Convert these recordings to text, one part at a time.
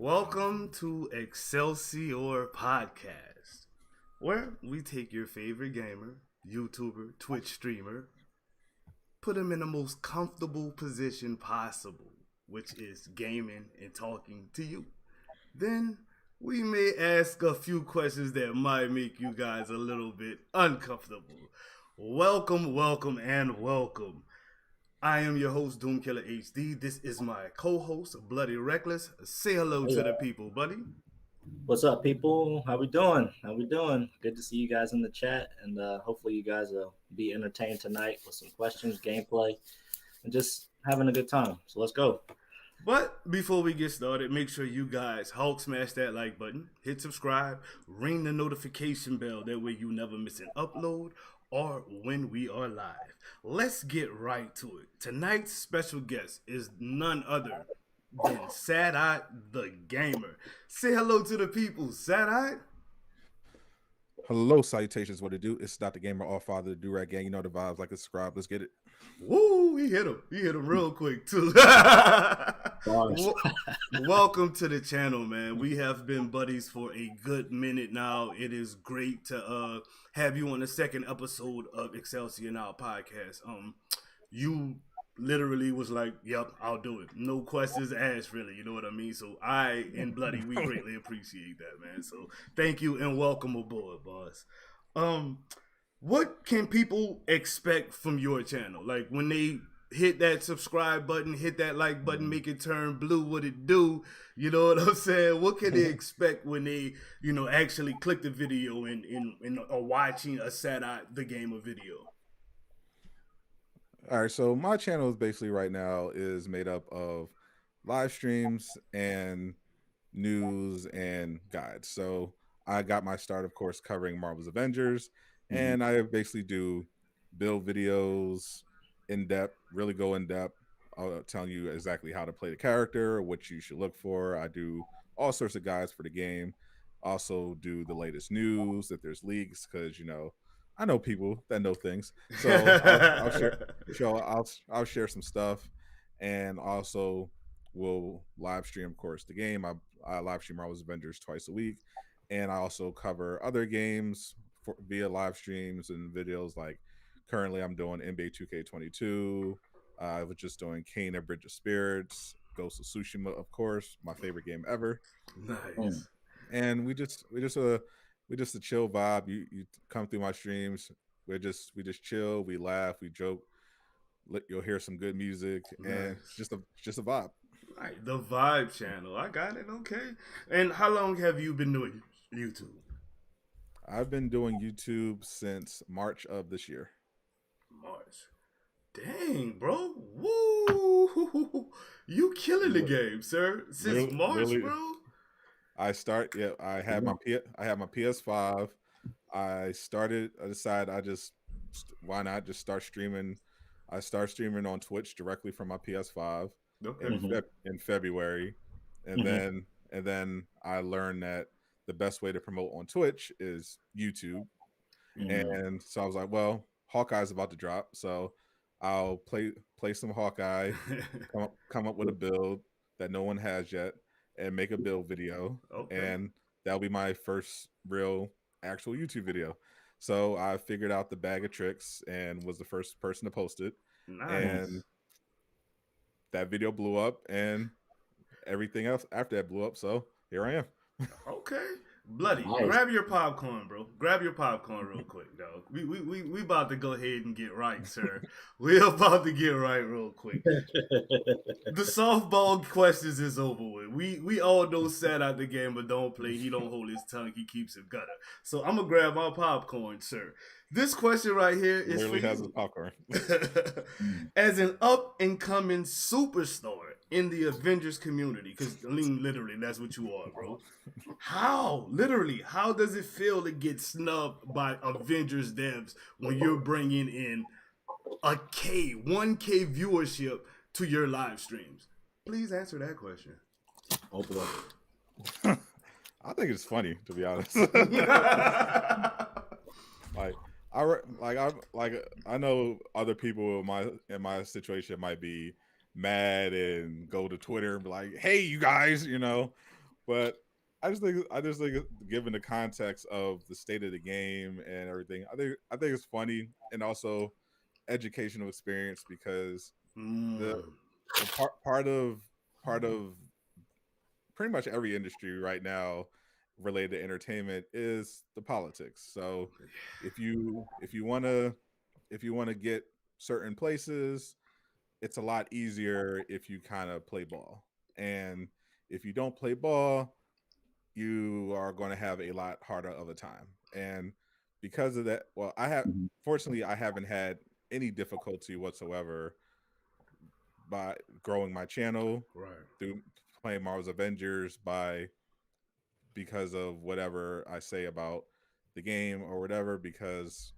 Welcome to Excelsior Podcast, where we take your favorite gamer, YouTuber, Twitch streamer, put them in the most comfortable position possible, which is gaming and talking to you. Then we may ask a few questions that might make you guys a little bit uncomfortable. Welcome, welcome, and welcome. I am your host, Doomkiller HD. This is my co-host, Bloody Reckless. Say hello to the people, buddy. What's up, people? How we doing? Good to see you guys in the chat, and hopefully you guys will be entertained tonight with some questions, gameplay, and just having a good time. So let's go. But before we get started, make sure you guys Hulk smash that like button, hit subscribe, ring the notification bell. That way you never miss an upload or when we are live. Let's get right to it. Tonight's special guest is none other than Sadot the Gamer. Say hello to the people, Sadot. Hello, salutations. What to do? It's Dr. Gamer, all father, the Do-Rag Gang. You know the vibes. Like a subscribe. Let's get it. Woo! He hit him real quick too. Welcome to the channel, man. We have been buddies for a good minute now. It is great to have you on the second episode of Excelsior Now Podcast. You literally was like, "Yep, I'll do it. No questions asked, really." You know what I mean? So I and Bloody, we greatly appreciate that, man. So thank you and welcome aboard, boss. What can people expect from your channel? Like when they hit that subscribe button, hit that like button, make it turn blue, what it do? You know what I'm saying? What can they expect when they, actually click the video and are watching a Sadot the Gamer video? All right, so my channel is basically right now is made up of live streams and news and guides. So I got my start, of course, covering Marvel's Avengers, and I basically do build videos in depth, really go in depth, telling you exactly how to play the character, what you should look for. I do all sorts of guides for the game. Also do the latest news if there's leaks, because I know people that know things, so I'll share. I'll share some stuff, and also will live stream, of course, the game. I live stream Marvel's Avengers twice a week, and I also cover other games via live streams and videos. Like currently, I'm doing NBA 2K22. I was just doing Kane and Bridge of Spirits, Ghost of Tsushima, of course, my favorite game ever. Nice. And we just a chill vibe. You come through my streams. We just chill. We laugh. We joke. You'll hear some good music, and just a vibe. Right, the Vibe channel. I got it. Okay. And how long have you been doing YouTube? I've been doing YouTube since March of this year. March. Dang, bro. Woo! You killing the game, sir. Since March, bro. I had my PS5. I decided why not just start streaming. I started streaming on Twitch directly from my PS5 in February, and then I learned that the best way to promote on Twitch is YouTube, and so I was like, well, Hawkeye's about to drop, so I'll play some Hawkeye, come up with a build that no one has yet, and make a build video, and that'll be my first real actual YouTube video. So I figured out the bag of tricks and was the first person to post it. Nice. And that video blew up, and everything else after that blew up. So here I am. Okay. Bloody, grab your popcorn, bro. Grab your popcorn real quick, dog. We about to go ahead and get right, sir. We're about to get right real quick. The softball questions is over with. We all know Sadot the Gamer don't play. He don't hold his tongue. He keeps it gutter. So I'm gonna grab my popcorn, sir. This question right here is literally for has you. his popcorn. As an up and coming superstar in the Avengers community, because I mean, literally, that's what you are, bro. How does it feel to get snubbed by Avengers devs when you're bringing in 1K viewership to your live streams? Please answer that question. Open up. I think it's funny, to be honest. I know other people in my situation might be mad and go to Twitter and be like, "Hey, you guys," But I just think given the context of the state of the game and everything, I think it's funny and also educational experience because the Mm, the part of pretty much every industry right now related to entertainment is the politics. So if you want to get certain places, it's a lot easier if you kind of play ball. And if you don't play ball, you are going to have a lot harder of a time. And because of that, well, Mhm. fortunately I haven't had any difficulty whatsoever by growing my channel right. through playing Marvel's Avengers by because of whatever I say about the game or whatever, because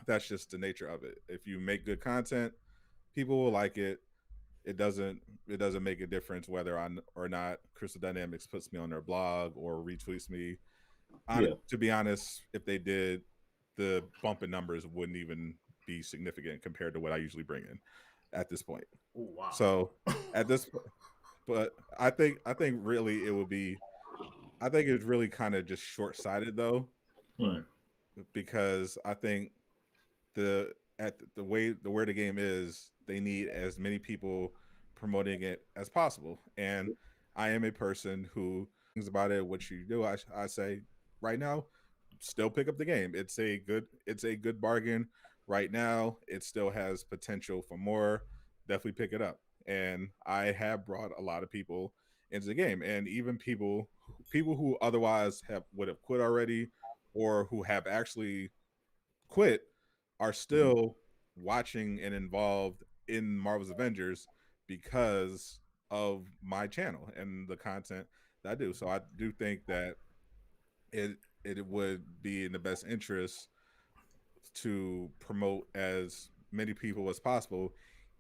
that's just the nature of it. If you make good content, people will like it. It doesn't make a difference whether or not Crystal Dynamics puts me on their blog or retweets me. Yeah. To be honest, if they did, the bump in numbers wouldn't even be significant compared to what I usually bring in at this point. Oh, wow. So at this, but I think really it would be. I think it's really kind of just short sighted though, Right. Mm. because I think the way the where the game is, they need as many people promoting it as possible. And I am a person who thinks about it. What you do, I say right now, still pick up the game. It's a good bargain right now. It still has potential for more. Definitely pick it up. And I have brought a lot of people into the game, and even people who otherwise have would have quit already, or who have actually quit are Mhm. still watching and involved in Marvel's Avengers because of my channel and the content that I do. So I do think that it it would be in the best interest to promote as many people as possible,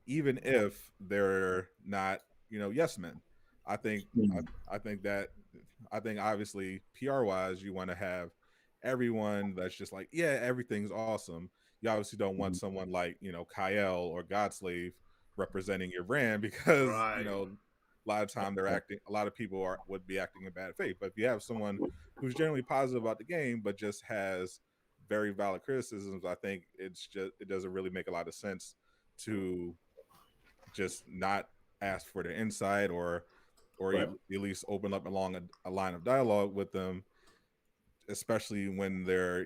even if they're not, yes men. I think Mhm. I think that I think obviously PR wise, you want to have everyone that's just like, yeah, everything's awesome. You obviously don't want Mhm. someone like, Kyle or Godslave representing your brand because, Right. a lot of time they're Yeah. acting a lot of people would be acting in bad faith. But if you have someone who's generally positive about the game but just has very valid criticisms, I think it doesn't really make a lot of sense to just not ask for their insight or Right. at least open up along a line of dialogue with them, especially when they're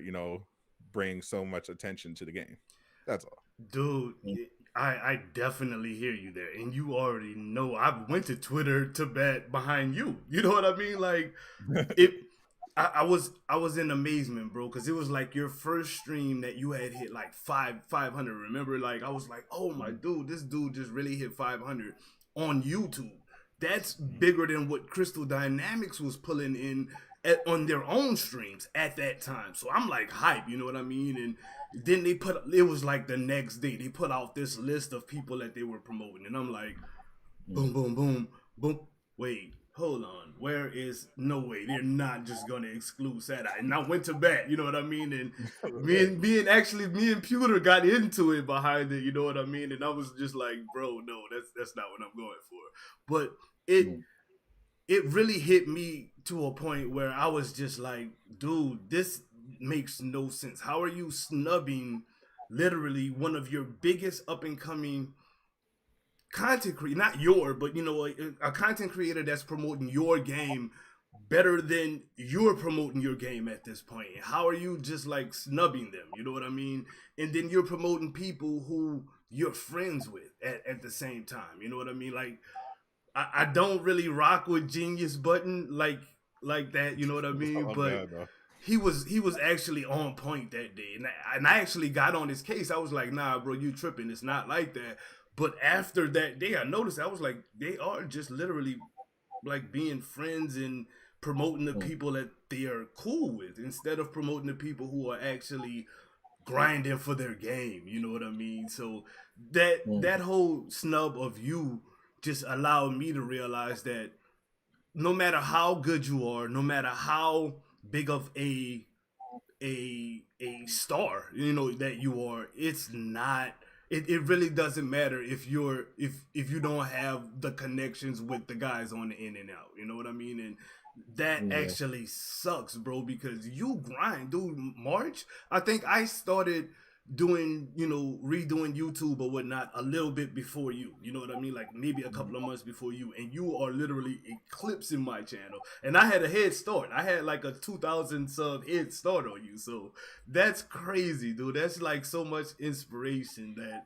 bringing so much attention to the game. That's all. Dude, Mm. I definitely hear you there, and you already know I went to Twitter to bat behind you. You know what I mean? Like it. I was in amazement, bro, because it was like your first stream that you had hit like 500. Remember, like I was like, oh my Mhm. dude, this dude just really hit 500 on YouTube. That's Mhm. bigger than what Crystal Dynamics was pulling in on their own streams at that time. So I'm like hype, you know what I mean? And then it was like the next day they put out this list of people that they were promoting, and I'm like, boom, Mhm. boom, boom, boom. Wait, hold on. Where is no way? They're not just gonna exclude Sadot. And I went to bat, you know what I mean? And Right. me and Pewter got into it behind it, you know what I mean? And I was just like, bro, no, that's not what I'm going for. But it Mhm. it really hit me to a point where I was just like, dude, this makes no sense. How are you snubbing literally one of your biggest up and coming content creator, not your, but a content creator that's promoting your game better than you're promoting your game at this point? How are you just like snubbing them? You know what I mean? And then you're promoting people who you're friends with at the same time. You know what I mean? Like I don't really rock with Genius Button like that. You know what I mean? I'm But mad though. he was actually on point that day, and I actually got on his case. I was like, nah, bro, you tripping? It's not like that. But after that day, I noticed I was like, they are just literally like being friends and promoting the Mhm. people that they are cool with instead of promoting the people who are actually grinding for their game. You know what I mean? So that Mhm. whole snub of you just allowed me to realize that no matter how good you are, no matter how big of a star that you are, it's not. It really doesn't matter if you don't have the connections with the guys on the in and out. You know what I mean? And That Yeah. actually sucks, bro, because you grind, dude. March, I think I started doing, redoing YouTube or whatnot a little bit before you. You know what I mean? Like maybe a couple of months before you, and you are literally eclipsing my channel. And I had a head start. I had like a 2,000 sub head start on you. So that's crazy, dude. That's like so much inspiration that.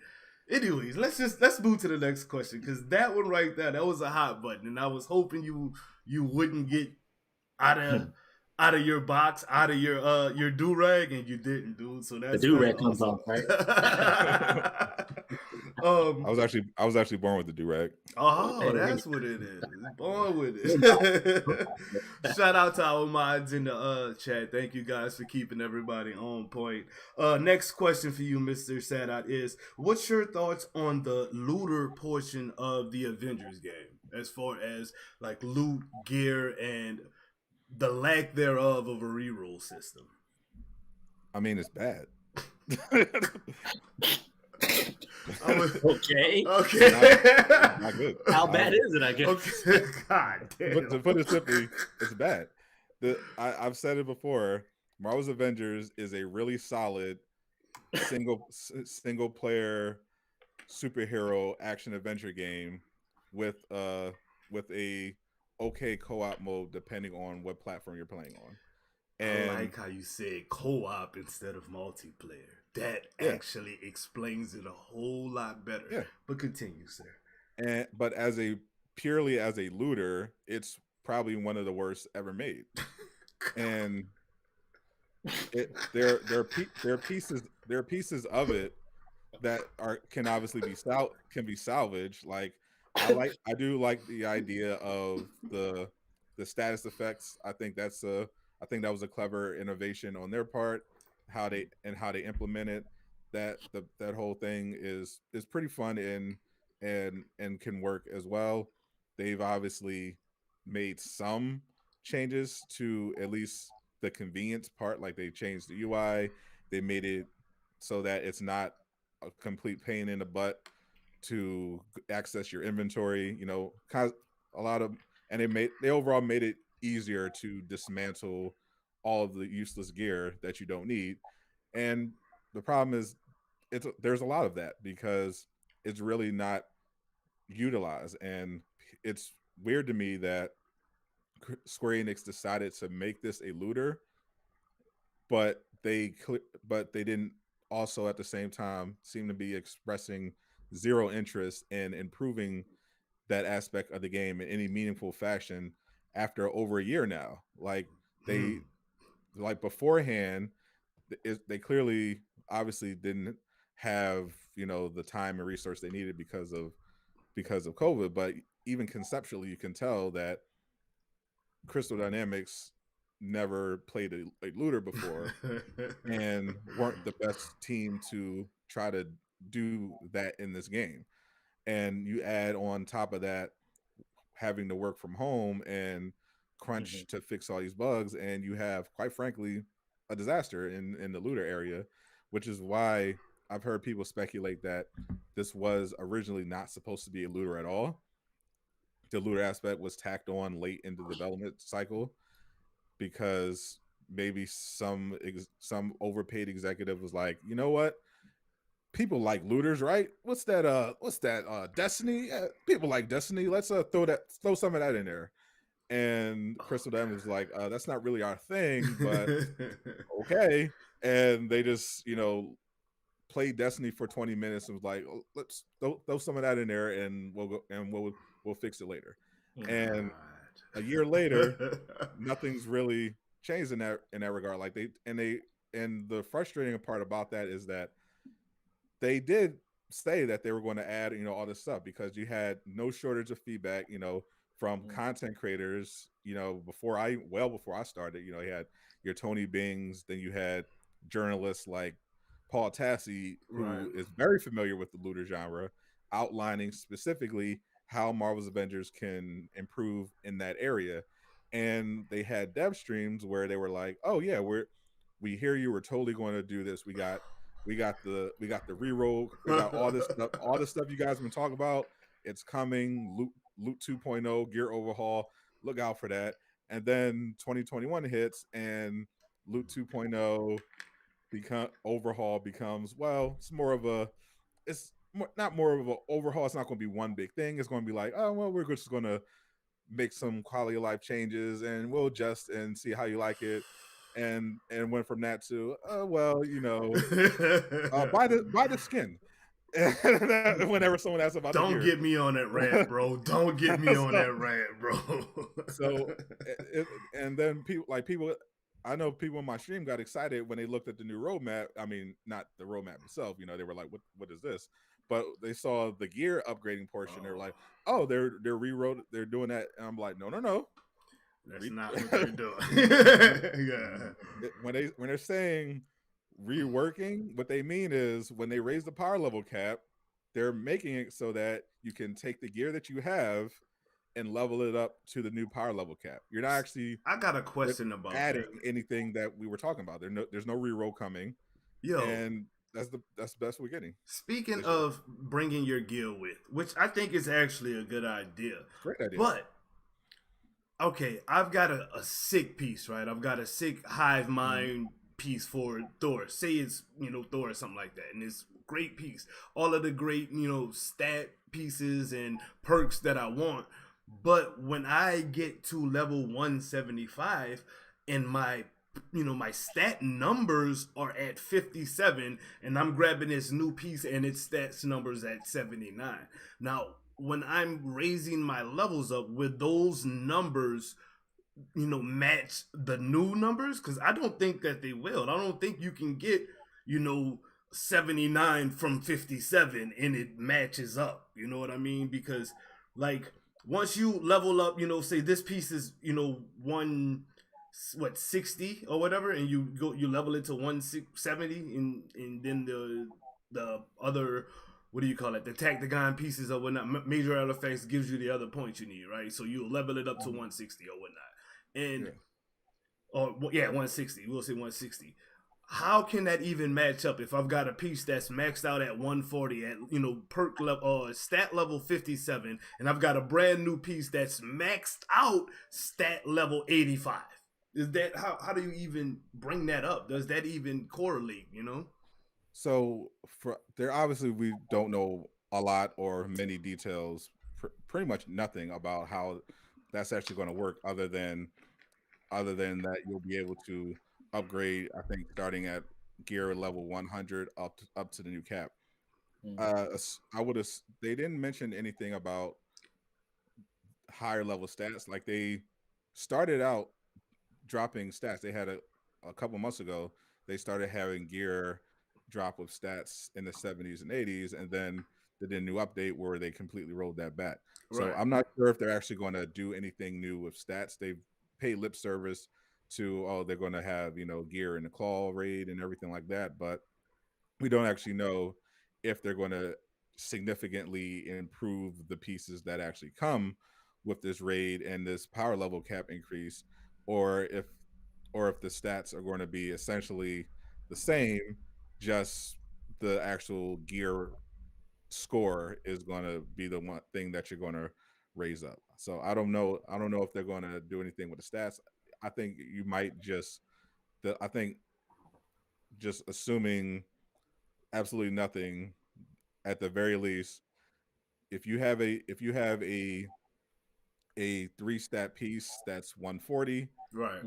Anyways, let's move to the next question because that one right there, that was a hot button, and I was hoping you wouldn't get out of out of your box, out of your do rag, and you didn't, dude. So The that's do very rag comes awesome. off, right? I was actually born with the do-rag. Oh, Hey, that's what it is. Born with it. Shout out to our mods in the chat. Thank you guys for keeping everybody on point. Next question for you, Mr. Sadot, is what's your thoughts on the looter portion of the Avengers game? As far as like loot, gear, and the lack thereof of a reroll system. I mean, it's bad. Okay. Not good. How bad is it? I guess. Okay. God damn. But to put it simply, it's bad. I've said it before. Marvel's Avengers is a really solid single player superhero action adventure game with a okay co-op mode depending on what platform you're playing on. And I like how you said co-op instead of multiplayer. That actually explains it a whole lot better. Yeah. But continue, sir. But purely as a looter, it's probably one of the worst ever made. And there are pieces of it that can obviously be salvaged. Like I do like the idea of the status effects. I think that was a clever innovation on their part. How they implement it. That whole thing is pretty fun and can work as well. They've obviously made some changes to at least the convenience part. Like they changed the UI. They made it so that it's not a complete pain in the butt to access your inventory. They overall made it easier to dismantle all of the useless gear that you don't need. And the problem is there's a lot of that because it's really not utilized. And it's weird to me that Square Enix decided to make this a looter, but they didn't also at the same time seem to be expressing zero interest in improving that aspect of the game in any meaningful fashion after over a year now. Like like beforehand, they clearly obviously didn't have the time and resource they needed because of COVID. But even conceptually, you can tell that Crystal Dynamics never played a looter before and weren't the best team to try to do that in this game. And you add on top of that having to work from home and crunch to fix all these bugs, and you have, quite frankly, a disaster in the looter area, which is why I've heard people speculate that this was originally not supposed to be a looter at all. The looter aspect was tacked on late in the development cycle because maybe some overpaid executive was like, you know what? People like looters, right? What's that? Destiny? People like Destiny. Let's throw some of that in there. And Crystal Dynamics was like, that's not really our thing, but okay. And they just, played Destiny for 20 minutes and was like, oh, let's throw some of that in there, and we'll fix it later. And a year later, nothing's really changed in that regard. Like and the frustrating part about that is that they did say that they were going to add, all this stuff because you had no shortage of feedback, from content creators, before I started. You had your Tony Bings, then you had journalists like Paul Tassi, who is very familiar with the looter genre, outlining specifically how Marvel's Avengers can improve in that area. And they had dev streams where they were like, "Oh yeah, we hear you. We're totally going to do this. We got the reroll. We got all this stuff you guys have been talking about. It's coming. Loot 2.0 gear overhaul. Look out for that." And then 2021 hits and Loot 2.0 becomes, well, it's more of a, it's more, not more of an overhaul. It's not going to be one big thing. It's going to be like, oh well, we're just going to make some quality of life changes and we'll adjust and see how you like it. And went from that to, well, buy the skin. Whenever someone asks about the Don't gear. get me on that rant, bro. Don't get me on that rant, bro. So and then people I know people in my stream got excited when they looked at the new roadmap. I mean, not the roadmap itself, they were like, what is this? But they saw the gear upgrading portion. They were like, oh, they're doing that. And I'm like, no. That's not what they're doing. Yeah. When they're saying reworking, what they mean is when they raise the power level cap, they're making it so that you can take the gear that you have and level it up to the new power level cap. You're not actually. I got a question about adding that. anything that we were talking about. There's no reroll coming. Yo, and that's the best we're getting. Speaking of bringing your gear with, which I think is actually a good idea. Great idea. But okay, I've got a sick piece, right? I've got a sick hive mind piece for Thor. Say it's Thor or something like that, and it's a great piece. All of the great stat pieces and perks that I want. But when I get to level 175 and my stat numbers are at 57 and I'm grabbing this new piece and its stats numbers at 79. Now, when I'm raising my levels up, with those numbers match the new numbers? Because I don't think that they will. I don't think you can get 79 from 57 and it matches up. You know what I mean? Because like once you level up, say this piece is 60 or whatever, and you level it to 170, and then the other, what do you call it, the tactagon pieces or whatnot, major artifacts gives you the other points you need, right? So you level it up to 160 or whatnot, and 160. We'll say 160. How can that even match up if I've got a piece that's maxed out at 140 at perk level stat level 57, and I've got a brand new piece that's maxed out stat level 85? Is that how do you even bring that up? Does that even correlate? So there obviously we don't know a lot or many details, pretty much nothing about how that's actually going to work, other than that you'll be able to upgrade, I think, starting at gear level 100 up to the new cap. They didn't mention anything about higher level stats. Like, they started out dropping stats. They had a couple months ago, they started having gear drop with stats in the 70s and 80s, and then they did a new update where they completely rolled that back. So Right. I'm not sure if they're actually going to do anything new with stats. They've paid lip service to, they're going to have gear in the claw raid and everything like that, but we don't actually know if they're going to significantly improve the pieces that actually come with this raid and this power level cap increase, or if the stats are going to be essentially the same, just the actual gear score is going to be the one thing that you're going to raise up. So I don't know if they're going to do anything with the stats. I think you might just assuming absolutely nothing, at the very least, if you have a 3-stat piece that's 140, Right.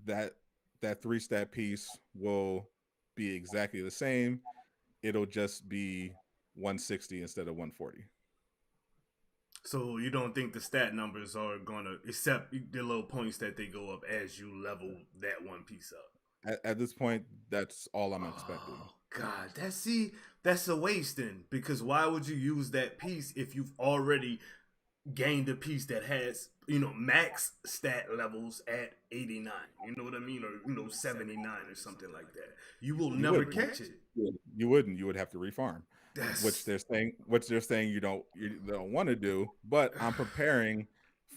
that 3-stat piece will be exactly the same. It'll just be 160 instead of 140. So you don't think the stat numbers are gonna, except the little points that they go up as you level that one piece up? At this point, that's all I'm expecting. Oh God, that's a waste then. Because why would you use that piece if you've already gained a piece that has max stat levels at 89? You know what I mean? Or 79 or something like that. You will never catch it. You wouldn't. You would have to refarm. Which they're saying you don't want to do. But I'm preparing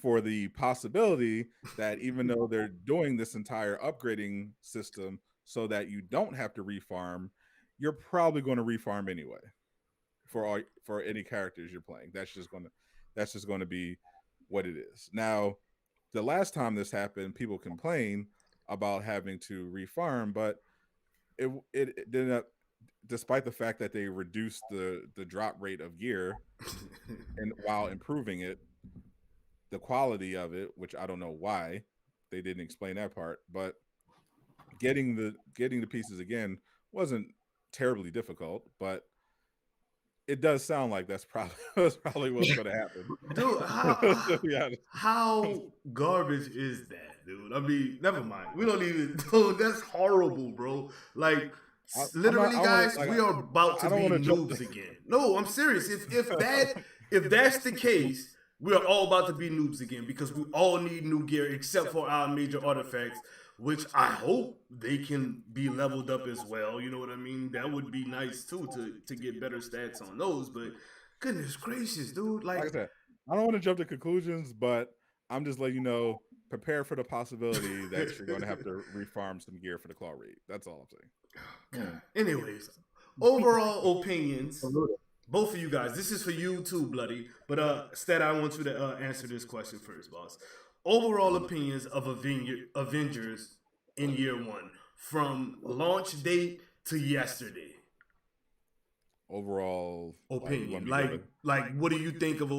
for the possibility that even though they're doing this entire upgrading system so that you don't have to refarm, you're probably going to refarm anyway for any characters you're playing. That's just going to be what it is. Now, the last time this happened, people complained about having to refarm, but it did not. Despite the fact that they reduced the drop rate of gear and while improving it, the quality of it, which I don't know why they didn't explain that part, but getting the pieces again wasn't terribly difficult, but it does sound like that's probably what's going to happen. Dude, To be honest. how garbage is that, dude? I mean, never mind. We don't even. Dude, that's horrible, bro. Like, I'm not. literally, I want guys, to like. we are about to I don't be want to jump. noobs again. No, I'm serious. If that's the case, we are all about to be noobs again because we all need new gear except for our major artifacts, which I hope they can be leveled up as well. You know what I mean? That would be nice too to get better stats on those. But goodness gracious, dude! Like I Like, said, I don't want to jump to conclusions, but I'm just letting you know. Prepare for the possibility that you're going to have to refarm some gear for the claw raid. That's all I'm saying. anyways, overall opinions. Salute. Both of you guys, this is for you too, Bloody. But Stat, I want you to answer this question first, boss. Overall opinions of Avengers in year one, from launch date to yesterday. Overall, like, you want Opinion, me to give it? like, what do you think of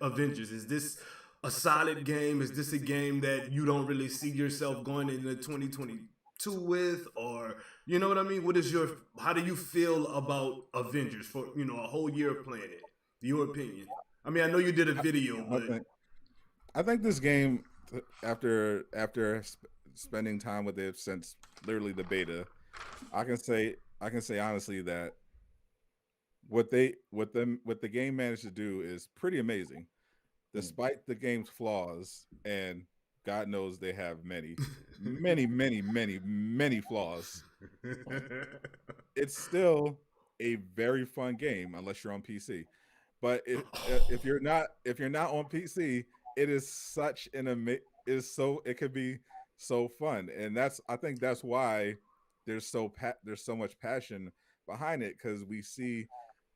Avengers? Is this a solid game? Is this a game that you don't really see yourself going into 2022 with, or you know what I mean? What is your? How do you feel about Avengers for a whole year of playing it? Your opinion. I mean, I know you did a video, I but think I think this game, after spending time with it since literally the beta, I can say honestly that what the game managed to do is pretty amazing, despite the game's flaws, and God knows they have many flaws. It's still a very fun game unless you're on PC. But if you're not on PC, it is such an is so it could be so fun, and I think that's why there's so much passion behind it, because we see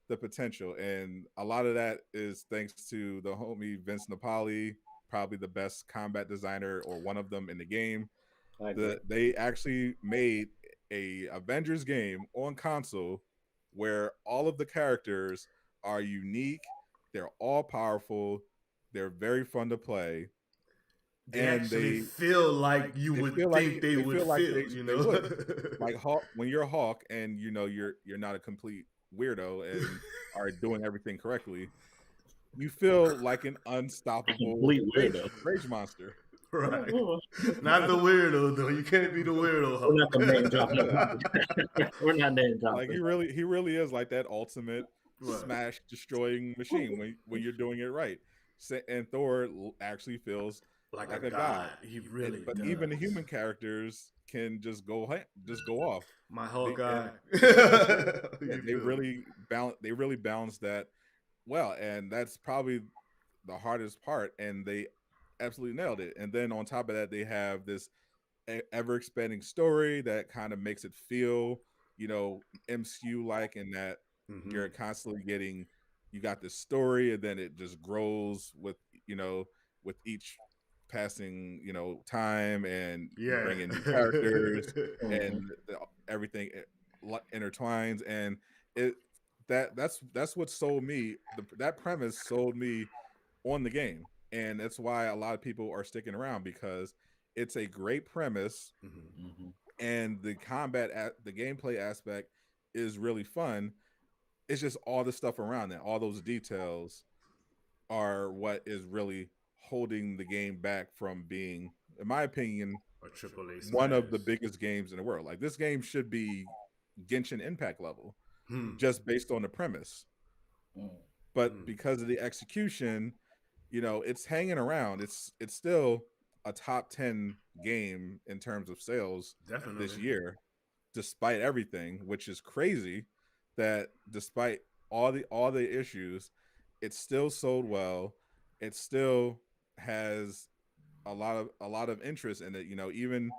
the potential, and a lot of that is thanks to the homie Vince Napoli, probably the best combat designer or one of them in the game. I agree. They actually made a Avengers game on console where all of the characters are unique, they're all powerful, they're very fun to play, they and actually feel like you would think they they would feel like feel. they would. Like Hawk, when you're Hawk and you know you're not a complete weirdo and are doing everything correctly, you feel like an unstoppable Complete weirdo. rage monster. Right. Not the weirdo though. You can't be the weirdo. We're not gonna name drop Hulk. nobody. We're not name Like dropping. he really is like that ultimate Right. smash destroying machine when you're doing it right. And Thor actually feels Like like a a god. god. He really But does. even the human characters can just go off. My Hawkeye. They really balance that well, and that's probably the hardest part, and they absolutely nailed it. And then on top of that, they have this ever expanding story that kind of makes it feel, MCU like, in that you're constantly getting, you got this story, and then it just grows you know with each passing time, and you Yeah. bring in new characters, Mhm. and everything intertwines, and it that's what sold me. That premise sold me on the game, and that's why a lot of people are sticking around, because it's a great premise, Mhm. and the gameplay aspect is really fun. It's just all the stuff around that, all those details are what is really holding the game back from being, in my opinion, Or Triple A one of the smash. biggest games in the world. Like, this game should be Genshin Impact level, Hmm. just based on the premise. Mhm. But because of the execution, it's hanging around. It's still a top 10 game in terms of sales this Definitely. year, despite everything, which is crazy. That despite all the issues, it still sold well. It still has a lot of interest in it. Even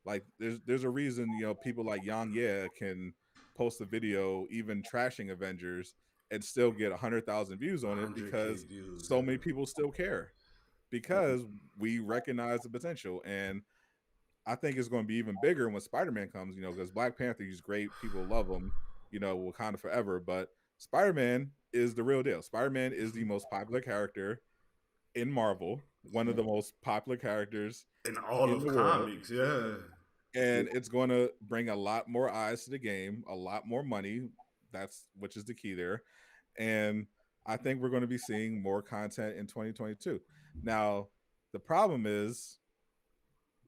like there's a reason people like Yang Ye can post a video even trashing Avengers and still get 100,000 views on it, 100K because views. so many people still care, because we recognize the potential. And I think it's going to be even bigger when Spider-Man comes, because Black Panther, he's great. People love him, Wakanda forever. But Spider-Man is the real deal. Spider-Man is the most popular character in Marvel, one of the most popular characters in all in of the world. comics. Yeah. And it's going to bring a lot more eyes to the game, a lot more money. Which is the key there. And I think we're going to be seeing more content in 2022. Now, the problem is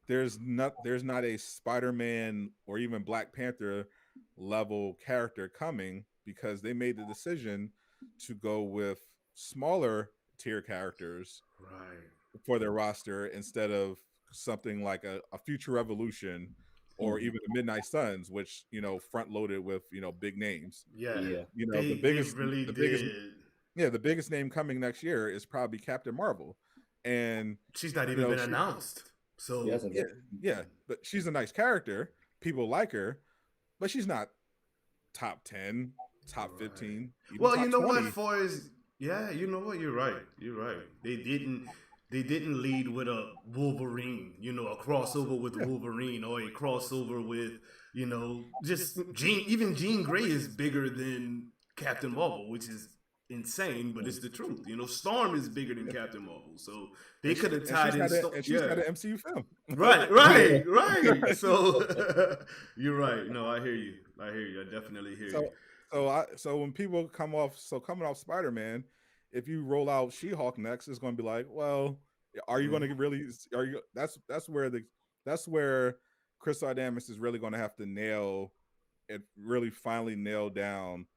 there's not a Spider-Man or even Black Panther level character coming because they made the decision to go with smaller tier characters for their roster instead of something like a Future Revolution or even the Midnight Suns, which front loaded with big names. Yeah. The biggest name coming next year is probably Captain Marvel, and she's not even been announced. So yeah, but she's a nice character. People like her, but she's not top 10, top 15. Well, top you know 20. what? You know what? You're right. They didn't lead with a Wolverine, a crossover with Wolverine or a crossover with, just Jean Grey is bigger than Captain Marvel, which is insane, but it's the truth. Storm is bigger than Captain Marvel, so they could have tied in. And she's got an MCU film. Right. So you're right. No, I hear you. I definitely hear you. So when people coming off Spider-Man, if you roll out She-Hulk next, it's going to be like, well, are you going to really? Are you? That's where Chris Adamus is really going to have to nail it. Really, finally nail down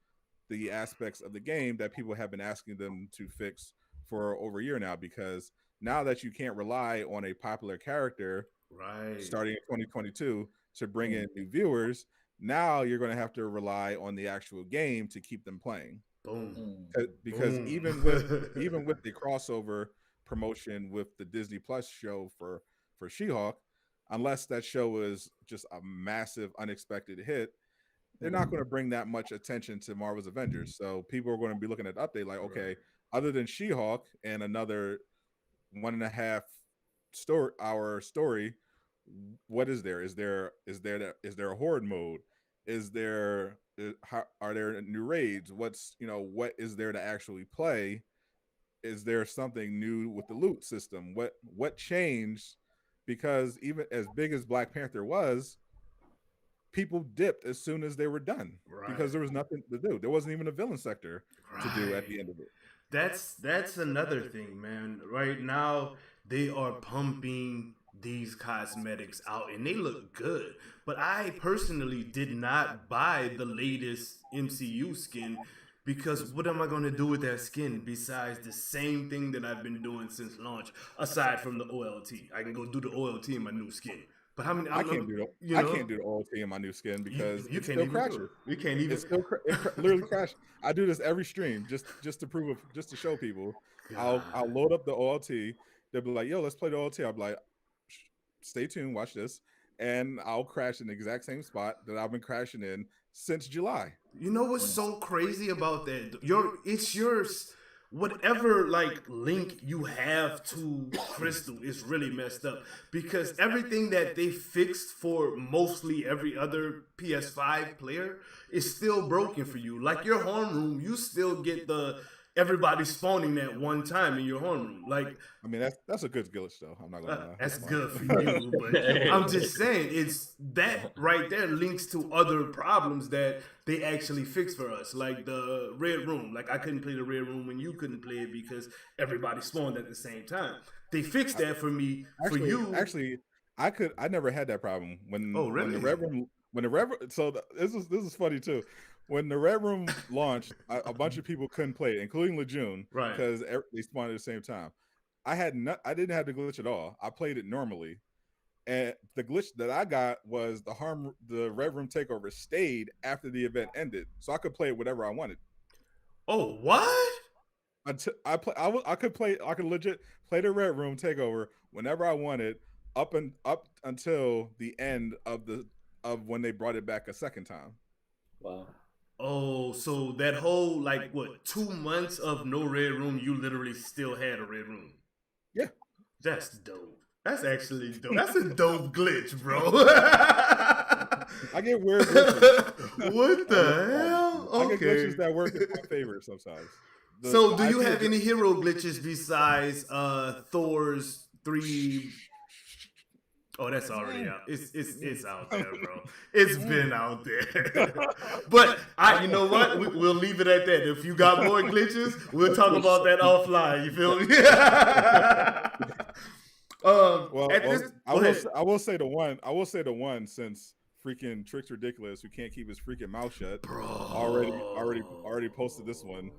the aspects of the game that people have been asking them to fix for over a year now. Because now that you can't rely on a popular character, starting in 2022 to bring in new viewers, now you're going to have to rely on the actual game to keep them playing. Boom. Because Boom. even with the crossover promotion with the Disney Plus show for She-Hulk, unless that show is just a massive unexpected hit, they're not going to bring that much attention to Marvel's Avengers. So people are going to be looking at the update like, okay, other than She-Hulk and another 1.5 hour story, what is there? Is there a horde mode? Are there new raids? What is there to actually play? Is there something new with the loot system? What changed? Because even as big as Black Panther was, people dipped as soon as they were done because there was nothing to do. There wasn't even a villain sector to do at the end of it. That's another thing, man. Right now they are pumping these cosmetics out and they look good, but I personally did not buy the latest MCU skin because what am I going to do with that skin besides the same thing that I've been doing since launch, aside from the OLT? I can go do the OLT in my new skin. But how many? I can't do the OLT in my new skin because you it can't still even crashes. You can't even. It literally crashes. I do this every stream just to show people. I'll load up the OLT. They'll be like, "Yo, let's play the OLT." I'll be like, "Stay tuned, watch this," and I'll crash in the exact same spot that I've been crashing in since July. You know what's so crazy about that? It's yours. Whatever link you have to Crystal is really messed up because everything that they fixed for mostly every other PS5 player is still broken for you. Like your home room, you still get everybody spawning at one time in your home room. I mean, that's a good glitch though. I'm not gonna lie. That's good for you, but I'm just saying it's that right there links to other problems that they actually fixed for us, like the red room. Like I couldn't play the red room when you couldn't play it because everybody spawned at the same time. They fixed that for me. For you, actually, I never had that problem when really? This is funny too. When the Red Room launched, a bunch of people couldn't play it, including Lejeune, because they spawned at the same time. I didn't have the glitch at all. I played it normally, and the glitch that I got was the Red Room takeover stayed after the event ended, so I could play it whatever I wanted. Oh, what? Until I could legit play the Red Room takeover whenever I wanted, up until the end of when they brought it back a second time. Wow. Oh, so that whole 2 months of no red room, you literally still had a red room. Yeah. That's dope. That's actually dope. That's a dope glitch, bro. I get weird glitches. What the hell? I get Okay. glitches that work in my favor sometimes. So, do you have any hero glitches besides Thor's 3? Oh, that's already out. It's out there, bro. It's been out there. But you know what? We'll leave it at that. If you got more glitches, we'll talk about that offline. You feel me? I will say the one. I will say the one since freaking Trick's Ridiculous, who can't keep his freaking mouth shut, bro. already posted this one.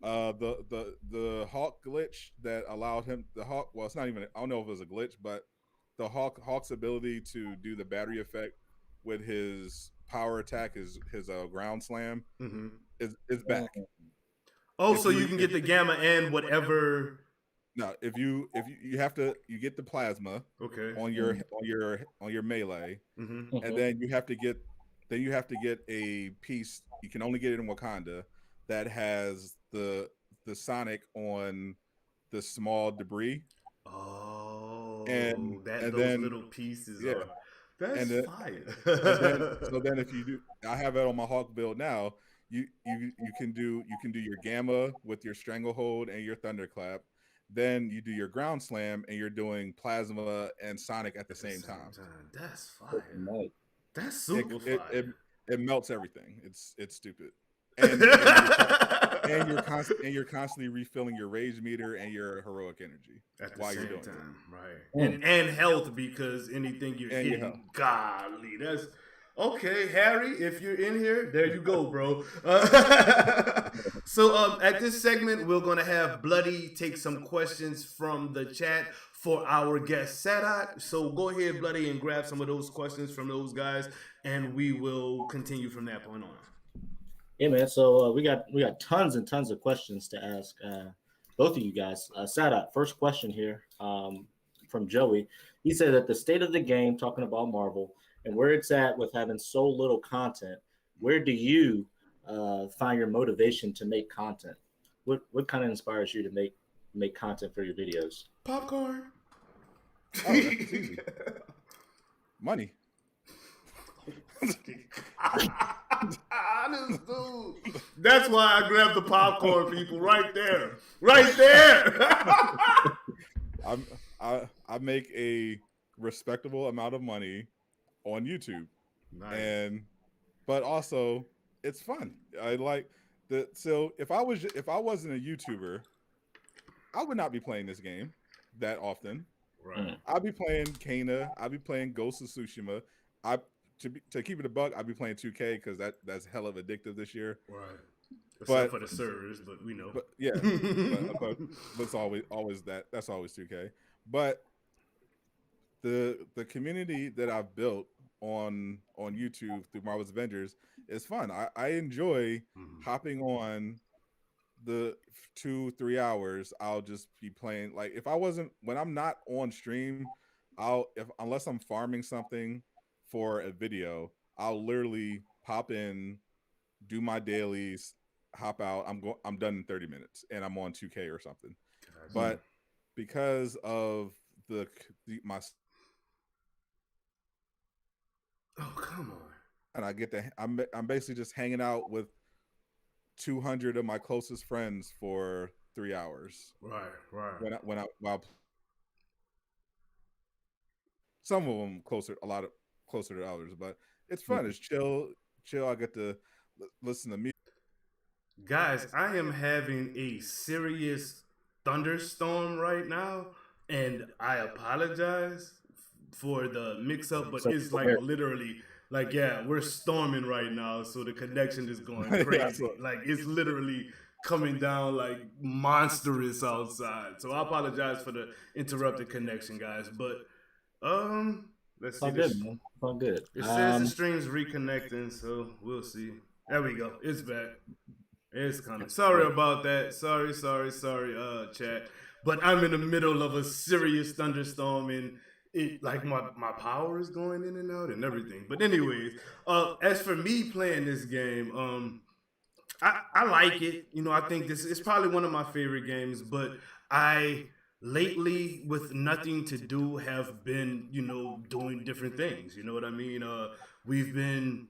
The Hawk glitch that allowed him the Hawk. Well, it's not even. I don't know if it was a glitch, but the Hawk's ability to do the battery effect with his power attack, his ground slam, is back. Oh, so you can get the gamma and whatever. No, if you have to, you get the plasma on your melee, and then you have to get a piece. You can only get it in Wakanda that has the Sonic on the small debris. Oh, and those then, little pieces. Yeah, that's fire. So then, if you do, I have it on my Hawk build now. You can do your gamma with your stranglehold and your thunderclap. Then you do your ground slam and you're doing plasma and Sonic at the same time. That's fire. That's super fire. It melts everything. It's stupid. And you're constantly refilling your rage meter and your heroic energy while you're doing time, right? And health, because anything you're hitting, golly, that's okay. Harry, if you're in here, there you go, bro. So at this segment, we're gonna have Bloody take some questions from the chat for our guest Sadot. So go ahead, Bloody, and grab some of those questions from those guys, and we will continue from that point on. Yeah, man. So we got tons and tons of questions to ask both of you guys. Sadot, first question here from Joey. He said that the state of the game, talking about Marvel, and where it's at with having so little content, where do you find your motivation to make content? What kind of inspires you to make content for your videos? Popcorn. Oh, that's easy. Money. Honest dude. That's why I grabbed the popcorn, people, right there. I make a respectable amount of money on YouTube. Nice. But also it's fun. I like so if I wasn't a YouTuber, I would not be playing this game that often. Right. I'd be playing Kana, I'd be playing Ghost of Tsushima. To keep it a buck, I'd be playing 2K because that's hella of addictive this year. Right. Except for the servers, but we know. But yeah, but it's always that. That's always 2K. But the community that I've built on YouTube through Marvel's Avengers is fun. I enjoy hopping on the 2-3 hours. I'll just be playing. Like when I'm not on stream, unless I'm farming something for a video, I'll literally pop in, do my dailies, hop out. I'm done in 30 minutes, and I'm on 2K or something. Gotcha. But because of my come on, and I get to I'm basically just hanging out with 200 of my closest friends for 3 hours. Right. While some of them closer to others, but it's fun. It's chill. I get to listen to music. Guys, I am having a serious thunderstorm right now, and I apologize for the mix-up, but it's like literally, like, yeah, we're storming right now, so the connection is going crazy. Like, it's literally coming down like monstrous outside. So I apologize for the interrupted connection, guys, but let's see. All good. It says the stream's reconnecting, so we'll see. There we go. It's back. It's coming. Sorry about that. Sorry, chat. But I'm in the middle of a serious thunderstorm, and it like my power is going in and out and everything. But anyways, as for me playing this game, I like it. You know, I think this is probably one of my favorite games, but I lately with nothing to do have been, doing different things. You know what I mean? We've been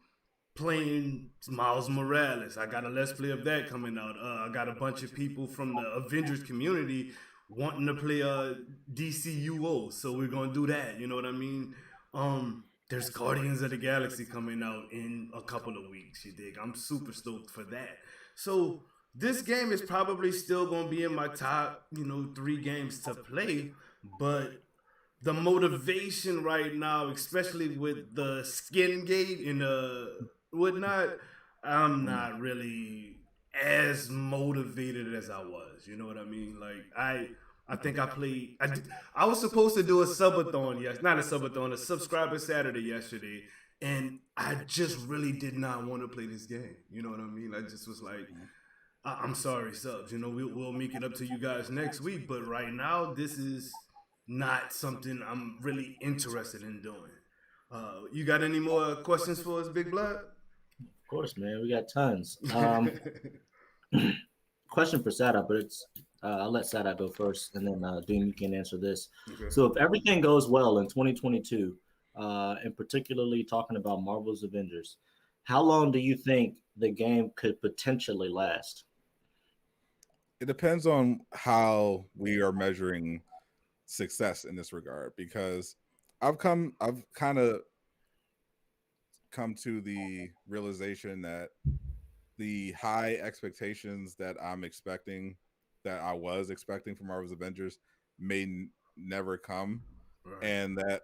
playing Miles Morales. I got a Let's Play of that coming out. I got a bunch of people from the Avengers community wanting to play DCUO, so we're gonna do that. You know what I mean? There's Guardians of the Galaxy coming out in a couple of weeks. You dig? I'm super stoked for that. So this game is probably still gonna be in my top, 3 games to play, but the motivation right now, especially with the skin gate and whatnot, I'm not really as motivated as I was. You know what I mean? Like I think I played. I was supposed to do a subathon, yes, not a subathon, a subscriber Saturday yesterday, and I just really did not want to play this game. You know what I mean? I just was like, I'm sorry, subs. We'll make it up to you guys next week, but right now this is not something I'm really interested in doing. You got any more questions for us, Big Blood? Of course, man. We got tons. Question for Sadot, but I'll let Sadot go first, and then Doom, you can answer this. Okay. So if everything goes well in 2022, and particularly talking about Marvel's Avengers, how long do you think the game could potentially last? It depends on how we are measuring success in this regard, because I've kind of come to the realization that the high expectations that I was expecting from Marvel's Avengers may never come, Right. and that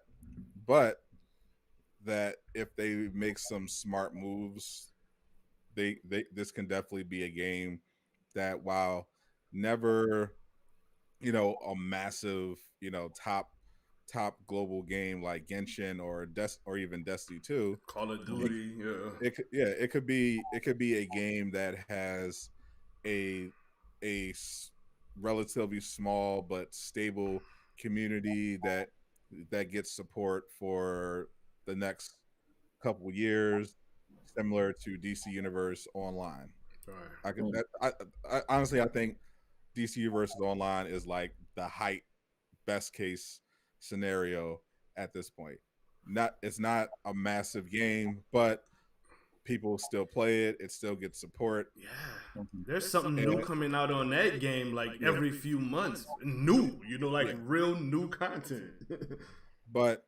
if they make some smart moves, this can definitely be a game that, while never, a massive, top global game like Genshin or even Destiny 2, Call of Duty, it could be a game that has a relatively small but stable community that gets support for the next couple years, similar to DC Universe Online. Right. I honestly, I think DC Universe Online is like the best case scenario at this point. It's not a massive game, but people still play it. It still gets support. Yeah. There's something new coming out on that game like every few months. New, real new content. But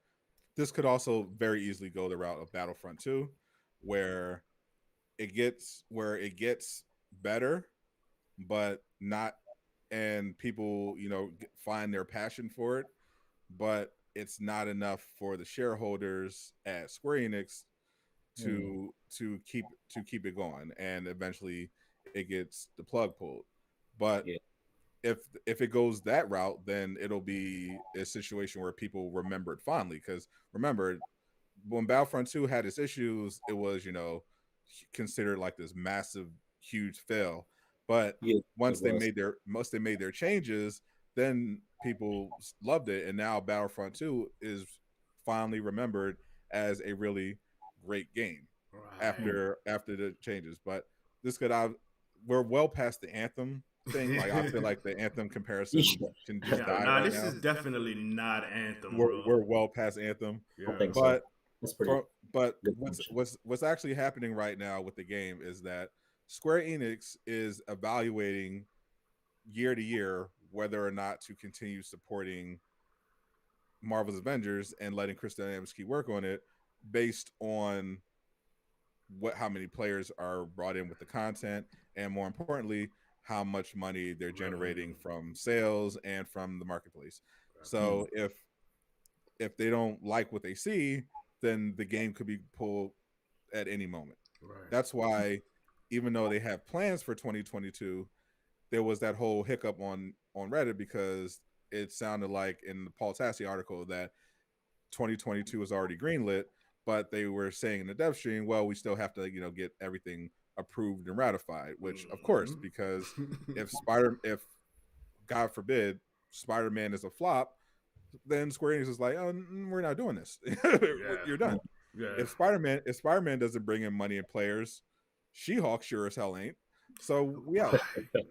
this could also very easily go the route of Battlefront 2, where it gets better, but not, and people, find their passion for it, but it's not enough for the shareholders at Square Enix to keep it going, and eventually it gets the plug pulled. But if it goes that route, then it'll be a situation where people remember it fondly, because remember, when Battlefront 2 had its issues, it was, considered like this massive, huge fail. But once they made their changes, then people loved it, and now Battlefront 2 is finally remembered as a really great game after the changes. But we're well past the Anthem thing. Like, I feel like the Anthem comparison can just die right this now. is definitely not Anthem. We're well past Anthem. I think but so. but what's actually happening right now with the game is that Square Enix is evaluating year to year whether or not to continue supporting Marvel's Avengers and letting Crystal Dynamics keep work on it based on how many players are brought in with the content, and more importantly, how much money they're generating from sales and from the marketplace. So if they don't like what they see, then the game could be pulled at any moment. Right. That's why, even though they have plans for 2022, there was that whole hiccup on Reddit, because it sounded like in the Paul Tassi article that 2022 was already greenlit, but they were saying in the dev stream, well, we still have to, get everything approved and ratified, which of course, because if God forbid Spider-Man is a flop, then Square Enix is like, oh, we're not doing this. You're done. Yeah. If Spider-Man doesn't bring in money and players, She-Hulk sure as hell ain't. So we out.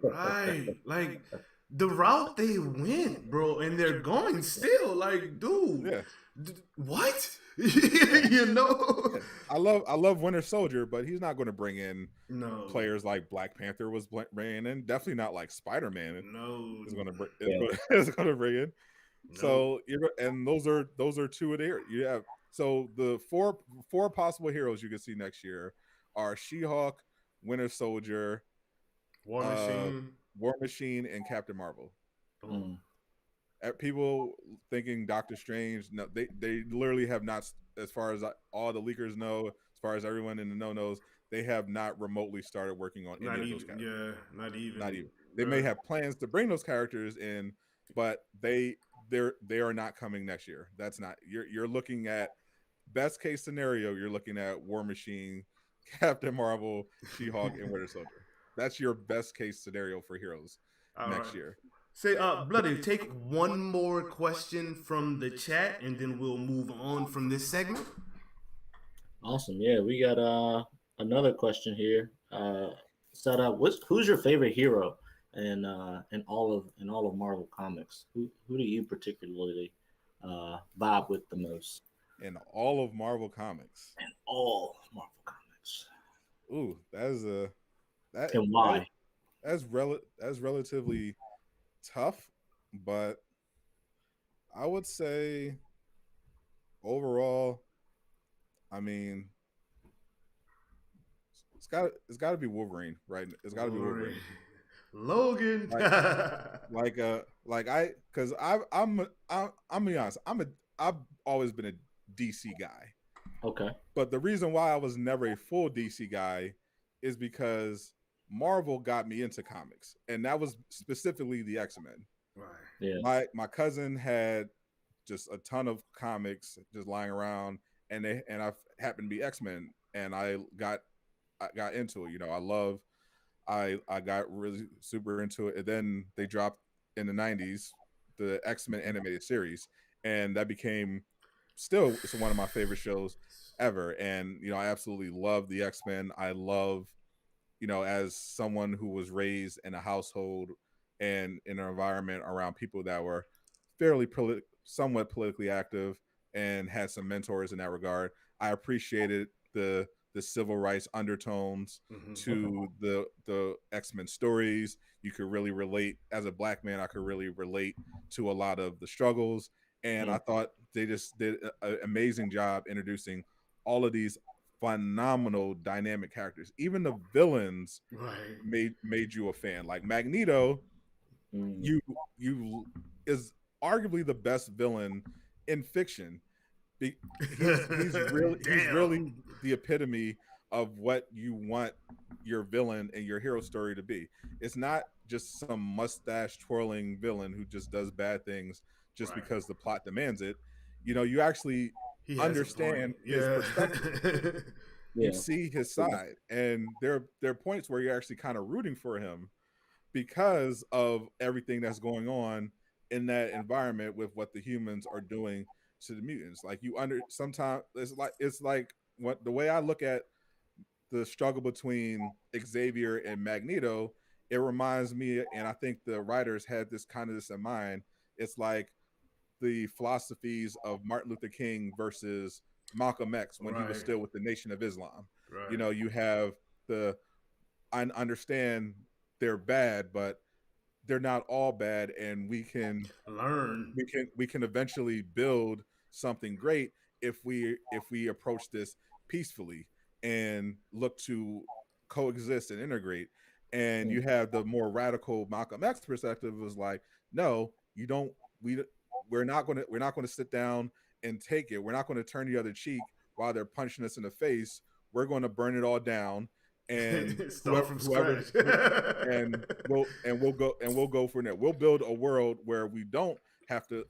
Right. Like, the route they went, bro, and they're going still. Like, dude, Yeah, what? yeah, You know? yeah. I love Winter Soldier, but he's not going to bring in No, players like Black Panther was bringing in. Definitely not like Spider Man no, is going to bring Yeah. is going to bring in. no. So and those are two of the you have. So the four possible heroes you can see next year are She-Hulk, Winter Soldier, War uh, Machine. War Machine, and Captain Marvel. Boom. Mm. People thinking Doctor Strange, no, they literally have not, as far as all the leakers know, as far as everyone in the know knows, they have not remotely started working on any Not of those even. characters. Yeah, not Not even. even. They may have plans to bring those characters in, but they are not coming next year. That's not, you're looking at best case scenario. You're looking at War Machine, Captain Marvel, She-Hulk, and Winter Soldier. That's your best case scenario for heroes All right. next year. Say, Bloody, take one more question from the chat, and then we'll move on from this segment. Awesome. Yeah, we got another question here. Sadot, who's your favorite hero in all of Marvel comics? Who do you particularly vibe with the most? In all of Marvel comics. In all Marvel comics. Ooh, that is a that And why? that's relatively tough, but I would say overall, I mean, it's got to be Wolverine, right? It's got to be Wolverine. Logan. Like I, because I'm gonna be honest, I've always been a DC guy. Okay. But the reason why I was never a full DC guy is because Marvel got me into comics, and that was specifically the X-Men. Right. Yeah. My cousin had just a ton of comics just lying around, and I happened to be X-Men, and I got into it. I got really super into it, and then they dropped in the '90s the X-Men animated series, and that became still it's one of my favorite shows ever. And I absolutely love the X-Men. I love, as someone who was raised in a household and in an environment around people that were fairly somewhat politically active and had some mentors in that regard, I appreciated the civil rights undertones to the X-Men stories. You could really relate, as a Black man, I could really relate to a lot of the struggles. And I thought they just did an amazing job introducing all of these phenomenal dynamic characters. Even the villains made you a fan. Like Magneto, you is arguably the best villain in fiction. He's really the epitome of what you want your villain and your hero story to be. It's not just some mustache twirling villain who just does bad things just because the plot demands it. You actually understand his perspective. You see his side, and there are points where you're actually kind of rooting for him because of everything that's going on in that environment with what the humans are doing to the mutants. Like sometimes it's like what the way I look at the struggle between Xavier and Magneto, it reminds me, and I think the writers had this in mind. It's like the philosophies of Martin Luther King versus Malcolm X when he was still with the Nation of Islam. You have I understand they're bad, but they're not all bad, and we can learn. We can eventually build something great if we approach this peacefully and look to coexist and integrate. And you have the more radical Malcolm X perspective was like, no, you don't. We're not going to sit down and take it. We're not going to turn the other cheek while they're punching us in the face. We're going to burn it all down and start from scratch. and we'll go from there. We'll build a world where we don't have to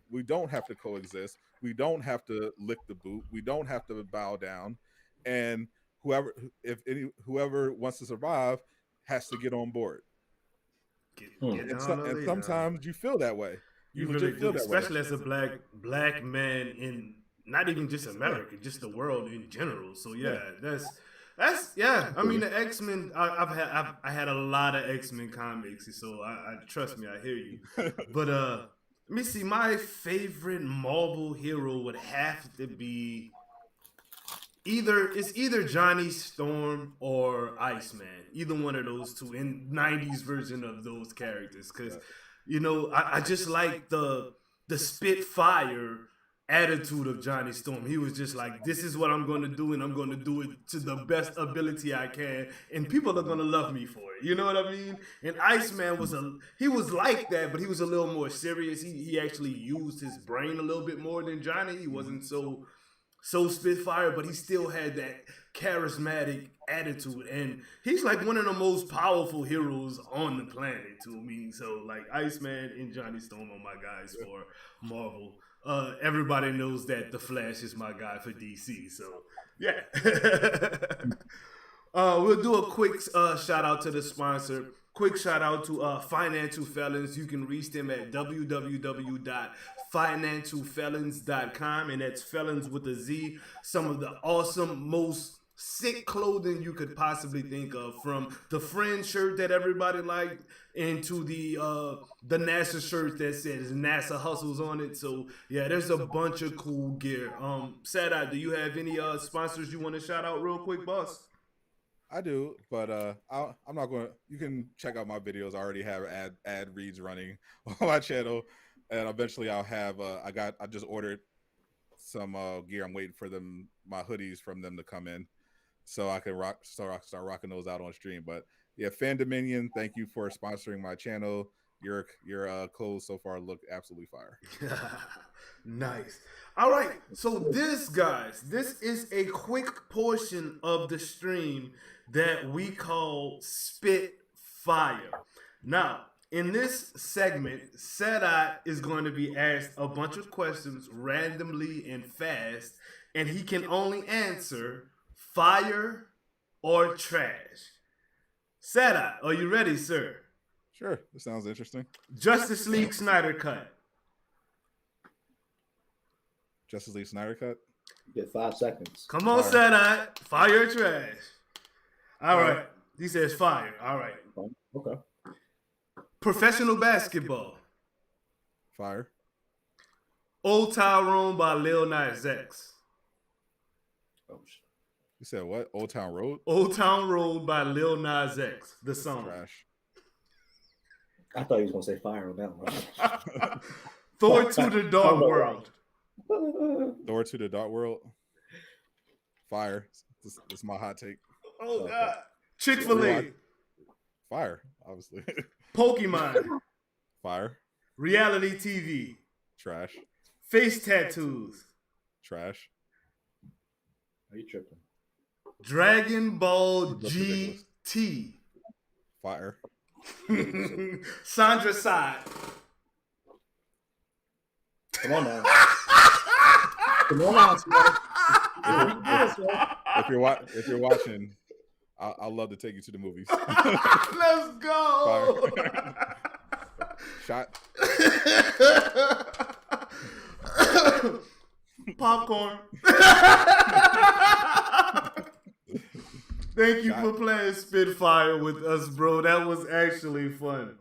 coexist. We don't have to lick the boot. We don't have to bow down. And whoever wants to survive has to get on board. And sometimes you feel that way. You really do, especially as a black man in not even just America, just the world in general. So yeah, I mean, the X-Men. I had a lot of X-Men comics, so I trust me, I hear you. But let me see. My favorite Marvel hero would have to be either Johnny Storm or Iceman. Either one of those two in '90s version of those characters, because I just like the Spitfire attitude of Johnny Storm. He was just like, this is what I'm going to do, and I'm going to do it to the best ability I can, and people are going to love me for it. You know what I mean? And Iceman was like that, but he was a little more serious. He actually used his brain a little bit more than Johnny. He wasn't so Spitfire, but he still had that charismatic attitude, and he's like one of the most powerful heroes on the planet to me. So like Iceman and Johnny Storm are my guys for Marvel. Everybody knows that the Flash is my guy for DC, so yeah. We'll do a quick shout out to the sponsor. Quick shout out to Financial Felons. You can reach them at www.financialfelons.com, and that's felons with a Z. Some of the awesome, most sick clothing you could possibly think of, from the Friend shirt that everybody liked into the NASA shirt that says NASA Hustles on it. So yeah, there's a bunch of cool gear. Sadot, do you have any sponsors you want to shout out real quick, boss? I do, but I'm not going to. You can check out my videos. I already have ad reads running on my channel, and eventually I'll have. I just ordered some gear. I'm waiting for my hoodies from them to come in, so I can start rocking those out on stream. But yeah, Fan Dominion, thank you for sponsoring my channel. Your clothes so far look absolutely fire. Nice. All right, so this is a quick portion of the stream that we call Spitfire. Now, in this segment, Sadot is going to be asked a bunch of questions randomly and fast, and he can only answer fire or trash. Sadot, are you ready, sir? Sure, that sounds interesting. Justice League Snyder Cut. Justice League Snyder Cut. You get 5 seconds. Come on, Sadot. Fire or trash? All right. He says fire. All right. Okay. Professional basketball. Fire. Old Town Road by Lil Nas X. Oh shit. You said what? Old Town Road? Old Town Road by Lil Nas X. The song. Trash. I thought he was gonna say fire on that one. Thor to the Dark World. Thor to the Dark World. Fire. This is my hot take. Oh God. Chick-fil-A. Fire, obviously. Pokemon. Fire. Reality TV. Trash. Face tattoos. Trash. Are you tripping? Dragon Ball GT. Fire. Sandra Side. Come on now. Come on now, If you're watching, I'd love to take you to the movies. Let's go. Shot. Popcorn. Thank you for playing Spitfire with us, bro. That was actually fun.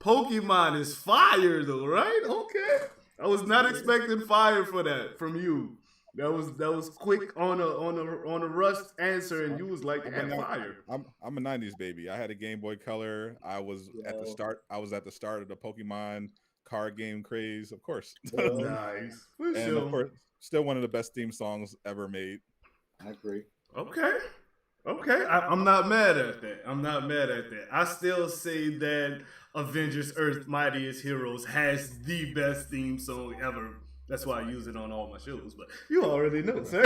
Pokemon is fire though, right? Okay. I was not expecting fire for that from you. That was quick on a rush answer, and you was like, fire. I'm a '90s baby. I had a Game Boy Color. I was at the start of the Pokemon card game craze, of course. Nice, for and sure. Of course, still one of the best theme songs ever made. I agree. Okay. I'm not mad at that. I still say that Avengers Earth Mightiest Heroes has the best theme song ever. That's why I use it on all my shows, but you already know, sir.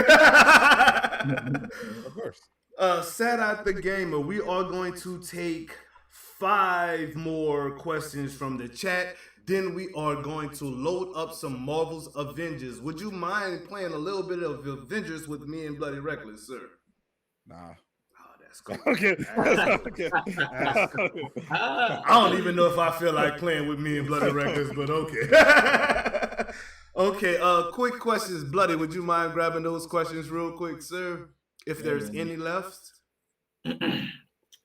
Of course. Sadot the Gamer, we are going to take 5 more questions from the chat. Then we are going to load up some Marvel's Avengers. Would you mind playing a little bit of Avengers with me and Bloody Reckless, sir? Nah. Oh, that's cool. Okay. I don't even know if I feel like playing with me and Bloody Reckless, but okay. Okay, quick questions. Bloody, would you mind grabbing those questions real quick, sir? If there's any left.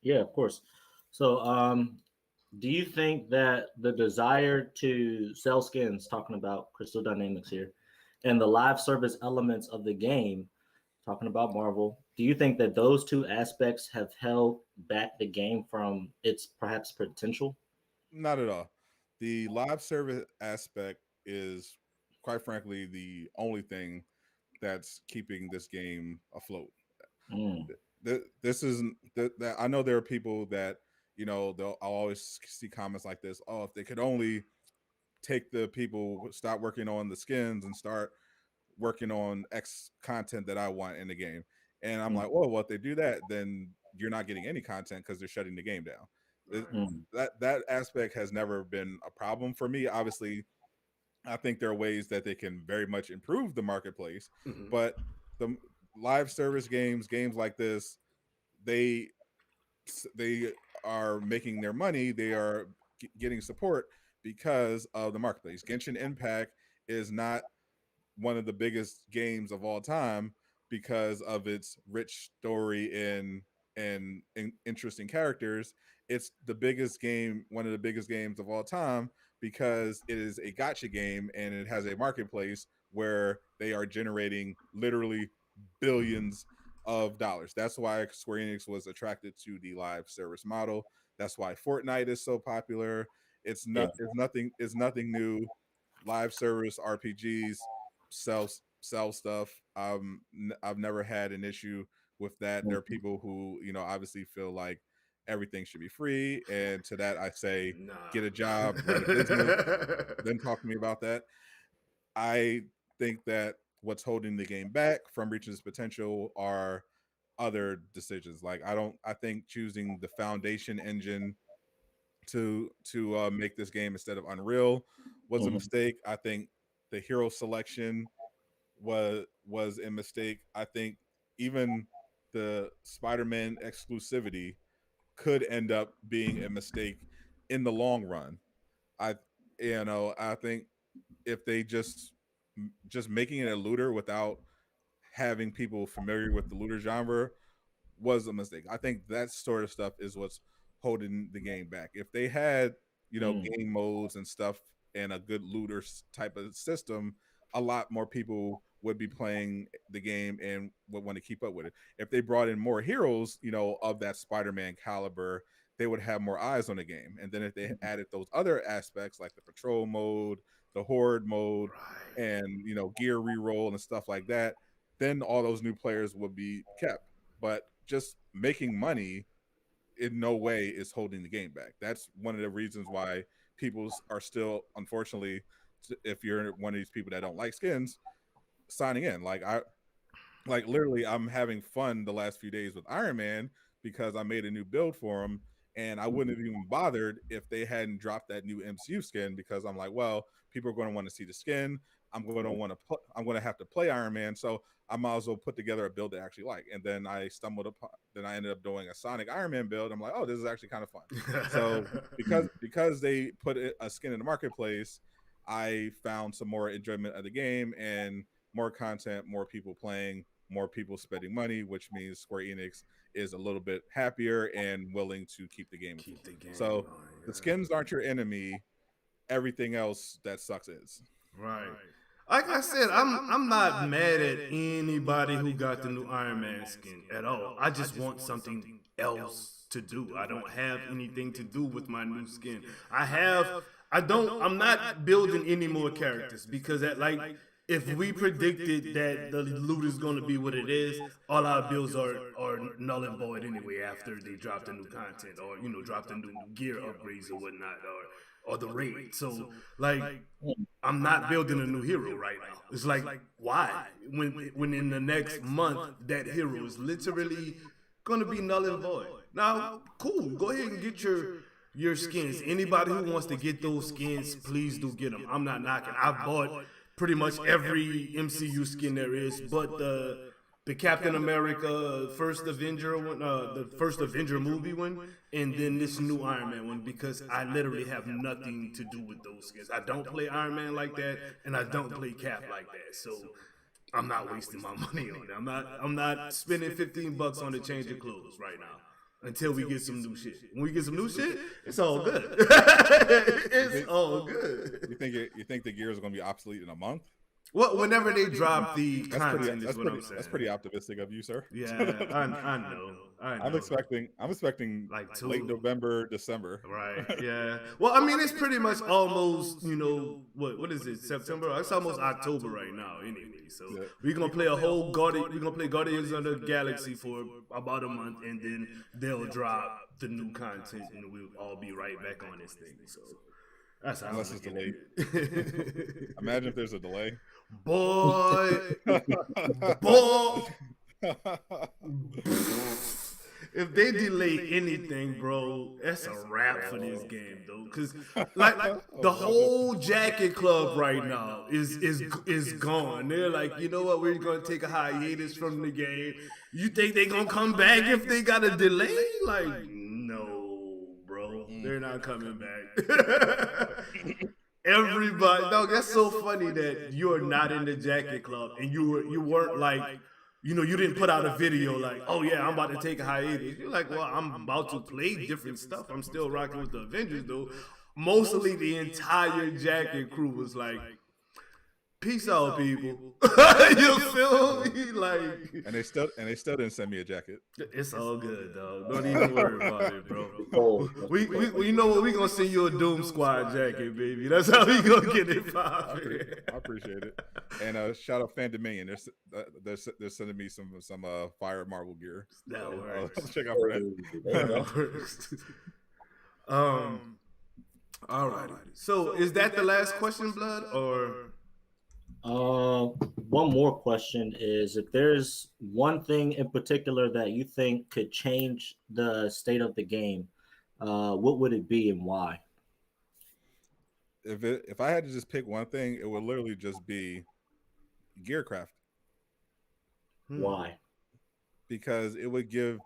Yeah, of course. So, do you think that the desire to sell skins, talking about Crystal Dynamics here, and the live service elements of the game, talking about Marvel, do you think that those two aspects have held back the game from its perhaps potential? Not at all. The live service aspect is, quite frankly, the only thing that's keeping this game afloat. Mm, This is that I know there are people that I'll always see comments like this. Oh, if they could only take the people, stop working on the skins and start working on X content that I want in the game. And I'm mm, like, well, if they do that, then you're not getting any content because they're shutting the game down. mm, That aspect has never been a problem for me. Obviously, I think there are ways that they can very much improve the marketplace, Mm-hmm. but the live service games like this, they they are making their money. They are getting support because of the marketplace. Genshin Impact is not one of the biggest games of all time because of its rich story and interesting characters. It's the biggest game, one of the biggest games of all time because it is a gotcha game and it has a marketplace where they are generating literally billions of dollars. That's why Square Enix was attracted to the live service model. That's why Fortnite is so popular. yeah. It's nothing new. Live service RPGs sell stuff. I've never had an issue with that. There are Mm, people who obviously feel like everything should be free, and to that I say, get a job, run a business, then talk to me about that. I think that what's holding the game back from reaching its potential are other decisions. Like I think choosing the Foundation engine to make this game instead of Unreal was a mhm, mistake. I think the hero selection was a mistake. I think even the Spider-Man exclusivity could end up being a mistake in the long run. I I think if they just making it a looter without having people familiar with the looter genre was a mistake. I think that sort of stuff is what's holding the game back. If they had, mm, game modes and stuff and a good looter type of system, a lot more people would be playing the game and would want to keep up with it. If they brought in more heroes, of that Spider-Man caliber, they would have more eyes on the game. And then if they mhm, added those other aspects like the patrol mode, the horde mode, Right. and gear reroll and stuff like that, then all those new players would be kept. But just making money in no way is holding the game back. That's one of the reasons why people are still, unfortunately, if you're one of these people that don't like skins, signing in. Like literally, I'm having fun the last few days with Iron Man because I made a new build for him, and I wouldn't mhm, have even bothered if they hadn't dropped that new MCU skin because I'm like, well, people are going to want to see the skin. yeah, I'm going to have to play Iron Man, so I might as well put together a build that I actually like. And then then I ended up doing a Sonic Iron Man build. I'm like, oh, this is actually kind of fun. So mm, because they put a skin in the marketplace, I found some more enjoyment of the game and more content, more people playing, more people spending money, which means Square Enix is a little bit happier and willing to keep the game Keep afloat. the game So going. the Yeah. skins aren't your enemy. Everything else that sucks is. Right. Like I said, I'm not mad at anybody who got the new Iron Man skin at all. I just want something else to do. I don't have anything to do with my new skin. I'm not building any more characters because if we predicted that the loot is going to be what it is, all our builds are null and void anyway after they drop the new content or drop the new gear upgrades or whatnot or the raid. So like mm, I'm not building a new hero right now. It's like why? When in the next month that hero is literally gonna be null and void. Now, cool. Go ahead and get your skins. Anybody who wants to get those skins, please do get them. I'm not knocking. I've bought pretty much every MCU skin there is, but the Captain America First Avenger one, the first Avenger movie one, and then this new Iron Man one because I literally have nothing to do with those skins. I don't play Iron Man like that, and I don't play Cap like that. So I'm not wasting my money on it. I'm not spending $15 on a change of clothes right now. until we get some new shit. When we get some new shit, it's all good. It's all good. You think the gears are going to be obsolete in a month? Well, whenever they drop the content, is what I'm saying. That's pretty optimistic of you, sir. Yeah, I know. I'm expecting like late November, December. Right. Yeah. Well, I mean, it's pretty much almost, what is it? September? It's almost October right now, anyway. So we're gonna play we're gonna play Guardians of the Galaxy for about a month, and then they'll drop the new content, and we'll all be right back on this thing. So that's how unless it's delayed. Imagine if there's a delay. Boy. If they delay anything, bro, that's a wrap for this game, though. Because like the whole Jacket Club right now is gone. They're like, you know what? We're gonna take a hiatus from the game. You think they gonna come back if they got a delay? Like, no, bro, they're not coming back. Everybody, no, that's so funny that you're not in the Jacket Club and you weren't like, you didn't put out a video like, oh yeah, I'm about to take a hiatus. You're like, well, I'm about to play different stuff. I'm still rocking with the Avengers though. Mostly the entire Jacket crew was like, peace out, people. You feel me? Like, and they still didn't send me a jacket. It's all good, dog. Don't even worry about it, bro. We know what we gonna send you a Doom Squad jacket, baby. That's how we gonna get it popping. I appreciate it. And shout out Fan Dominion. They're sending me some Fire Marvel gear. That works. Check out for that. That works. All right. So is that the last question, Blood, or? One more question is, if there's one thing in particular that you think could change the state of the game, what would it be and why? If I had to just pick one thing, it would literally just be Gearcraft. Why? Because it would give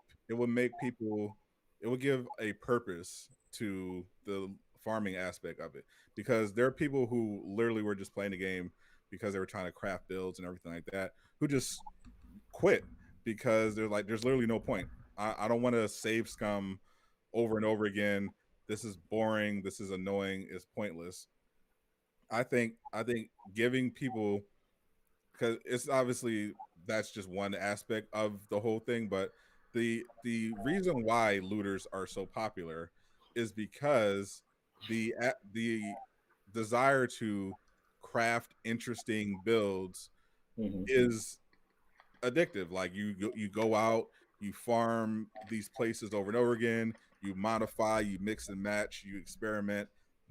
a purpose to the farming aspect of it. Because there are people who literally were just playing the game because they were trying to craft builds and everything like that, who just quit because they're like, there's literally no point. I don't want to save scum over and over again. This is boring. This is annoying. It's pointless. I think giving people, because it's obviously that's just one aspect of the whole thing, but the reason why looters are so popular is because the desire to craft interesting builds is addictive. Like you go out, you farm these places over and over again, you modify, you mix and match, you experiment.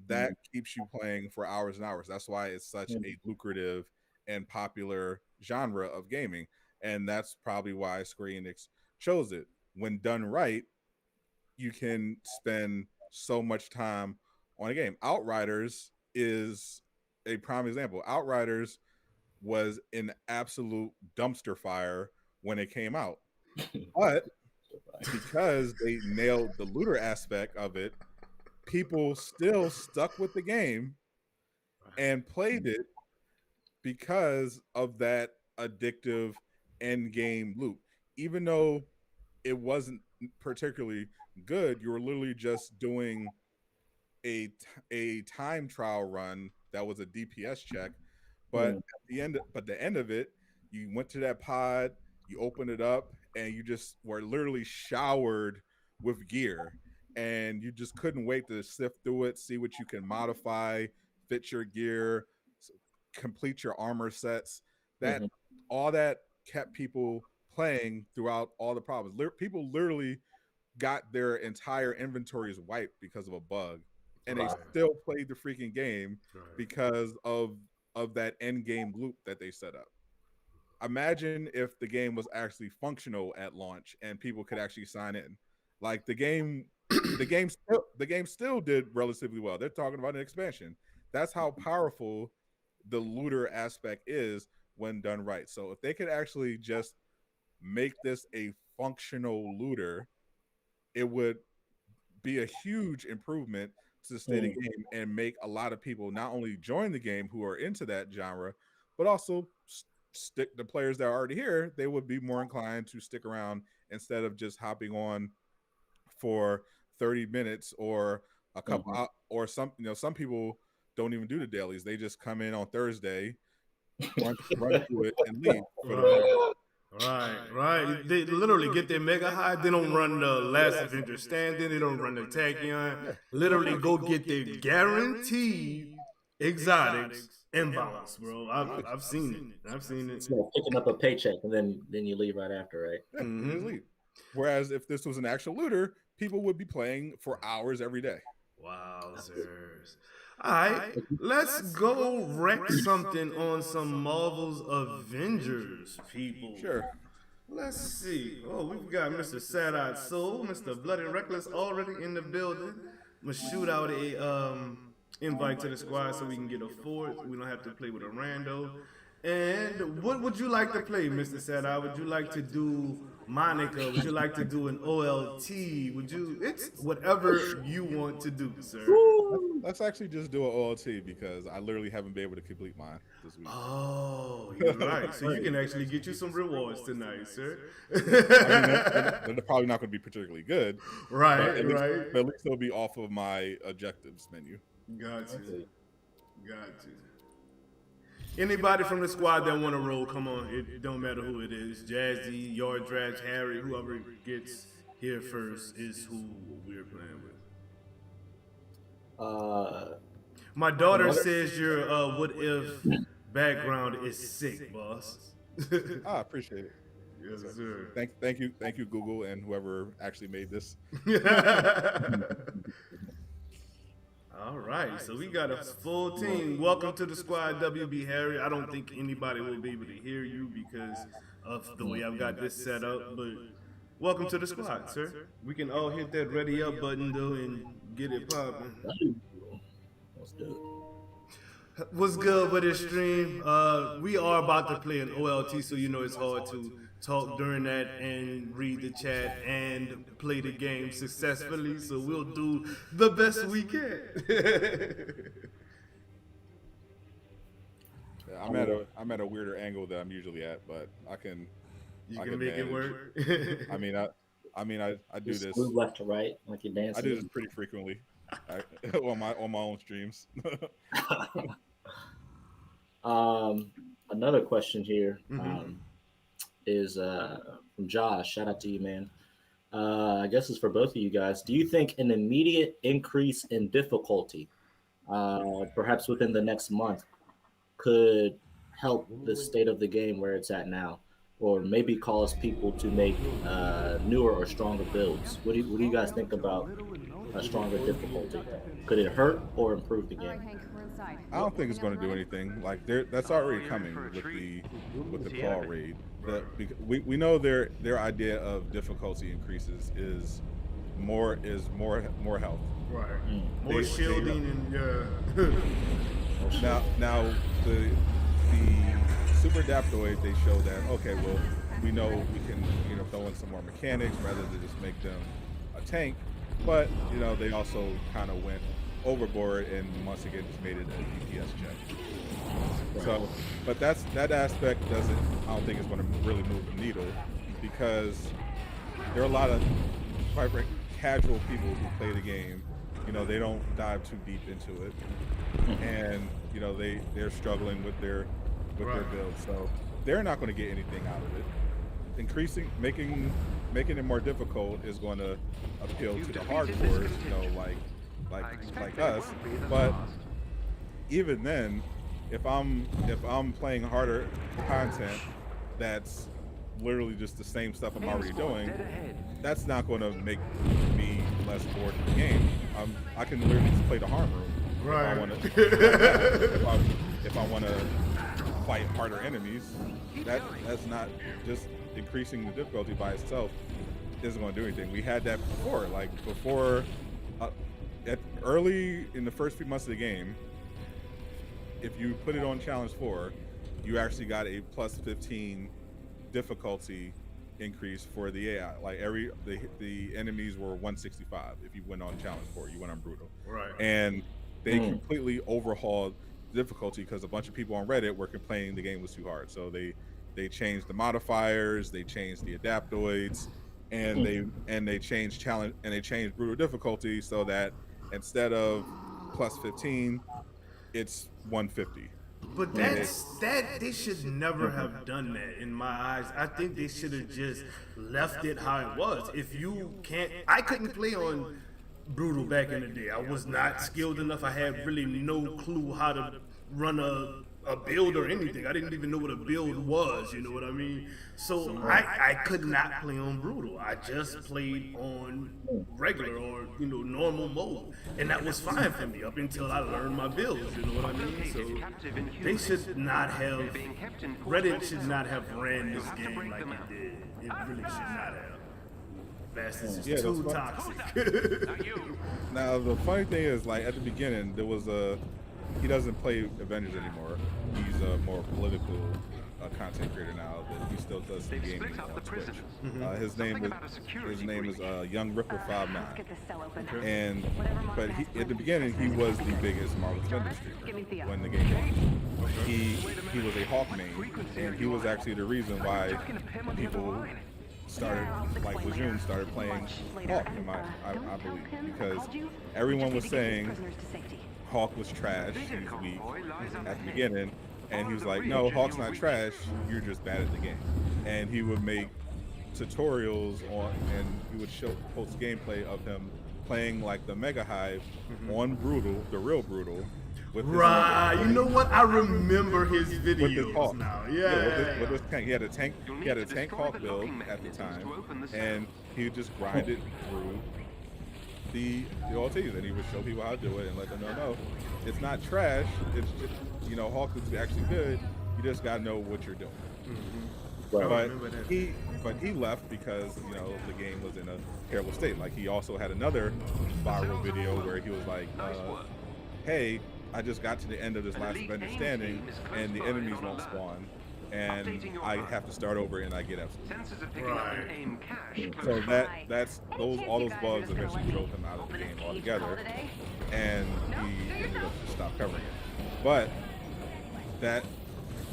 That keeps you playing for hours and hours. That's why it's such a lucrative and popular genre of gaming, and that's probably why Square Enix chose it. When done right, you can spend so much time on a game. Outriders is a prime example. Outriders was an absolute dumpster fire when it came out, but because they nailed the looter aspect of it, people still stuck with the game and played it because of that addictive end game loop. Even though it wasn't particularly good, you were literally just doing a time trial run that was a DPS check, but at the end of it, you went to that pod, you opened it up, and you just were literally showered with gear, and you just couldn't wait to sift through it, see what you can modify, fit your gear, complete your armor sets. That all that kept people playing throughout all the problems. People literally got their entire inventories wiped because of a bug, and they still played the freaking game because of that end game loop that they set up. Imagine if the game was actually functional at launch and people could actually sign in. Like the game still did relatively well. They're talking about an expansion. That's how powerful the looter aspect is when done right. So if they could actually just make this a functional looter, it would be a huge improvement to the state of the game and make a lot of people not only join the game who are into that genre, but also stick the players that are already here. They would be more inclined to stick around instead of just hopping on for 30 minutes or a couple or some some people don't even do the dailies. They just come in on Thursday, run through it, and leave for the week. Right. They literally get their mega high. They don't run the last Avenger standing. They don't run the Tachyon. Literally go get their guaranteed exotics and bounce, bro. I've seen it. It's like picking up a paycheck and then you leave right after, right? Yeah, just leave. Whereas if this was an actual looter, people would be playing for hours every day. Wowzers. All right, let's go wreck something on some Marvel's Avengers, people. Sure. Let's see. Oh, we've got Mr. Sad-Eyed Soul, Mr. Bloody Reckless already in the building. I'm going to shoot out a invite to the squad so we can get a fourth. We don't have to play with a rando. And what would you like to play, Mr. Sad-Eye? Would you like to do Monica? Would you like to do an OLT? It's whatever you want to do, sir. Let's actually just do an OLT because I literally haven't been able to complete mine this week. Oh, you're right. So you can actually get you some rewards tonight, sir. I mean, they're probably not going to be particularly good. Right. But at least they'll be off of my objectives menu. Got you. Anybody from the squad that want to roll, come on. It don't matter who it is. Jazzy, Yard Drags, Harry, whoever gets here first is who we're playing with. My daughter says your what if background is sick, boss. I appreciate it. Yes, sir. Thank you, Google, and whoever actually made this. All right, so we got a full team. Welcome to the squad, WB Harry. I don't think anybody will be able to hear you because of the way I've got this set up, but welcome to the squad, sir. We can all hit that ready up button, though, and get it popping. What's good with this stream? We are about to play an OLT, so you know it's hard to talk during that and read the chat and play the game successfully. So we'll do the best we can. I'm at a weirder angle than I'm usually at, but I can. You can make it work. I do this move left to right like you're dancing. I do this pretty frequently on my own streams. Another question here. Is from Josh. Shout out to you, man. I guess it's for both of you guys. Do you think an immediate increase in difficulty, perhaps within the next month, could help the state of the game where it's at now, or maybe cause people to make newer or stronger builds? What do you guys think about a stronger difficulty? Could it hurt or improve the game? I don't think it's going to do anything. Like that's already coming with the claw raid. We know their idea of difficulty increases is more health. Right. More shielding and Now the super adaptoid, they show that okay, well we know we can throw in some more mechanics rather than just make them a tank, but they also kind of went overboard and once again just made it a DPS check. So, but that aspect I don't think it's going to really move the needle because there are a lot of casual people who play the game. They don't dive too deep into it, and they're struggling with their build. So they're not going to get anything out of it. Making it more difficult is going to appeal to the hardcores, like us. But even then, if I'm playing harder content that's literally just the same stuff I'm already doing, that's not going to make me less bored in the game. I can literally just play the harm room if I want to fight harder enemies. That's not just increasing the difficulty by itself isn't going to do anything. We had that before, early in the first few months of the game. If you put it on Challenge 4, you actually got a plus 15 difficulty increase for the AI. Like the enemies were 165 if you went on Challenge 4, you went on Brutal. Right. And they completely overhauled difficulty because a bunch of people on Reddit were complaining the game was too hard. So they changed the modifiers, they changed the adaptoids, and they changed challenge and they changed brutal difficulty so that instead of plus 15, it's 150. But that they should never have done that in my eyes. I think they should have just left it how it was. If you can't, I couldn't play on brutal back in the day. I was not skilled enough. I had really no clue how to run a build or anything. I didn't even know what a build was, you know what I mean? So I could not play on brutal. I just played on regular or, you know, normal mode. And that was fine for me up until I learned my builds, you know what I mean? So they should not have, Reddit should not have ran this game like it did. It really should not have. That's just too toxic. Now the funny thing is, like at the beginning, there was he doesn't play Avengers anymore. He's a more political content creator now, but he still does some gaming on Twitch. His name is Young Ripper 59, but at the beginning he was the biggest Marvel's Avengers streamer when the game launched. He was a Hawk main, and he was actually the reason why people started, like Lejeune started playing Hawk, I believe, because everyone was saying Hawk was trash, he's weak at the beginning, and he was like, no, Hawk's not trash, you're just bad at the game. And he would make tutorials and he would post gameplay of him playing like the Mega Hive on Brutal, the real Brutal. With you know what? I remember his videos with his Hawk. now. With this tank. He had a tank Hawk build at the time, and he would just grind it through the ultis, and he would show people how to do it and let them know, no, it's not trash. It's just, you know, Hawk is actually good. You just gotta know what you're doing. But he left because, you know, the game was in a terrible state. Like, he also had another viral video where he was like, hey, I just got to the end of this last Avenger standing, and the enemies won't spawn, and I have to start over, and I get absolute. So that's all those bugs eventually drove him out of the game altogether, and he ended up just stopped covering it. But that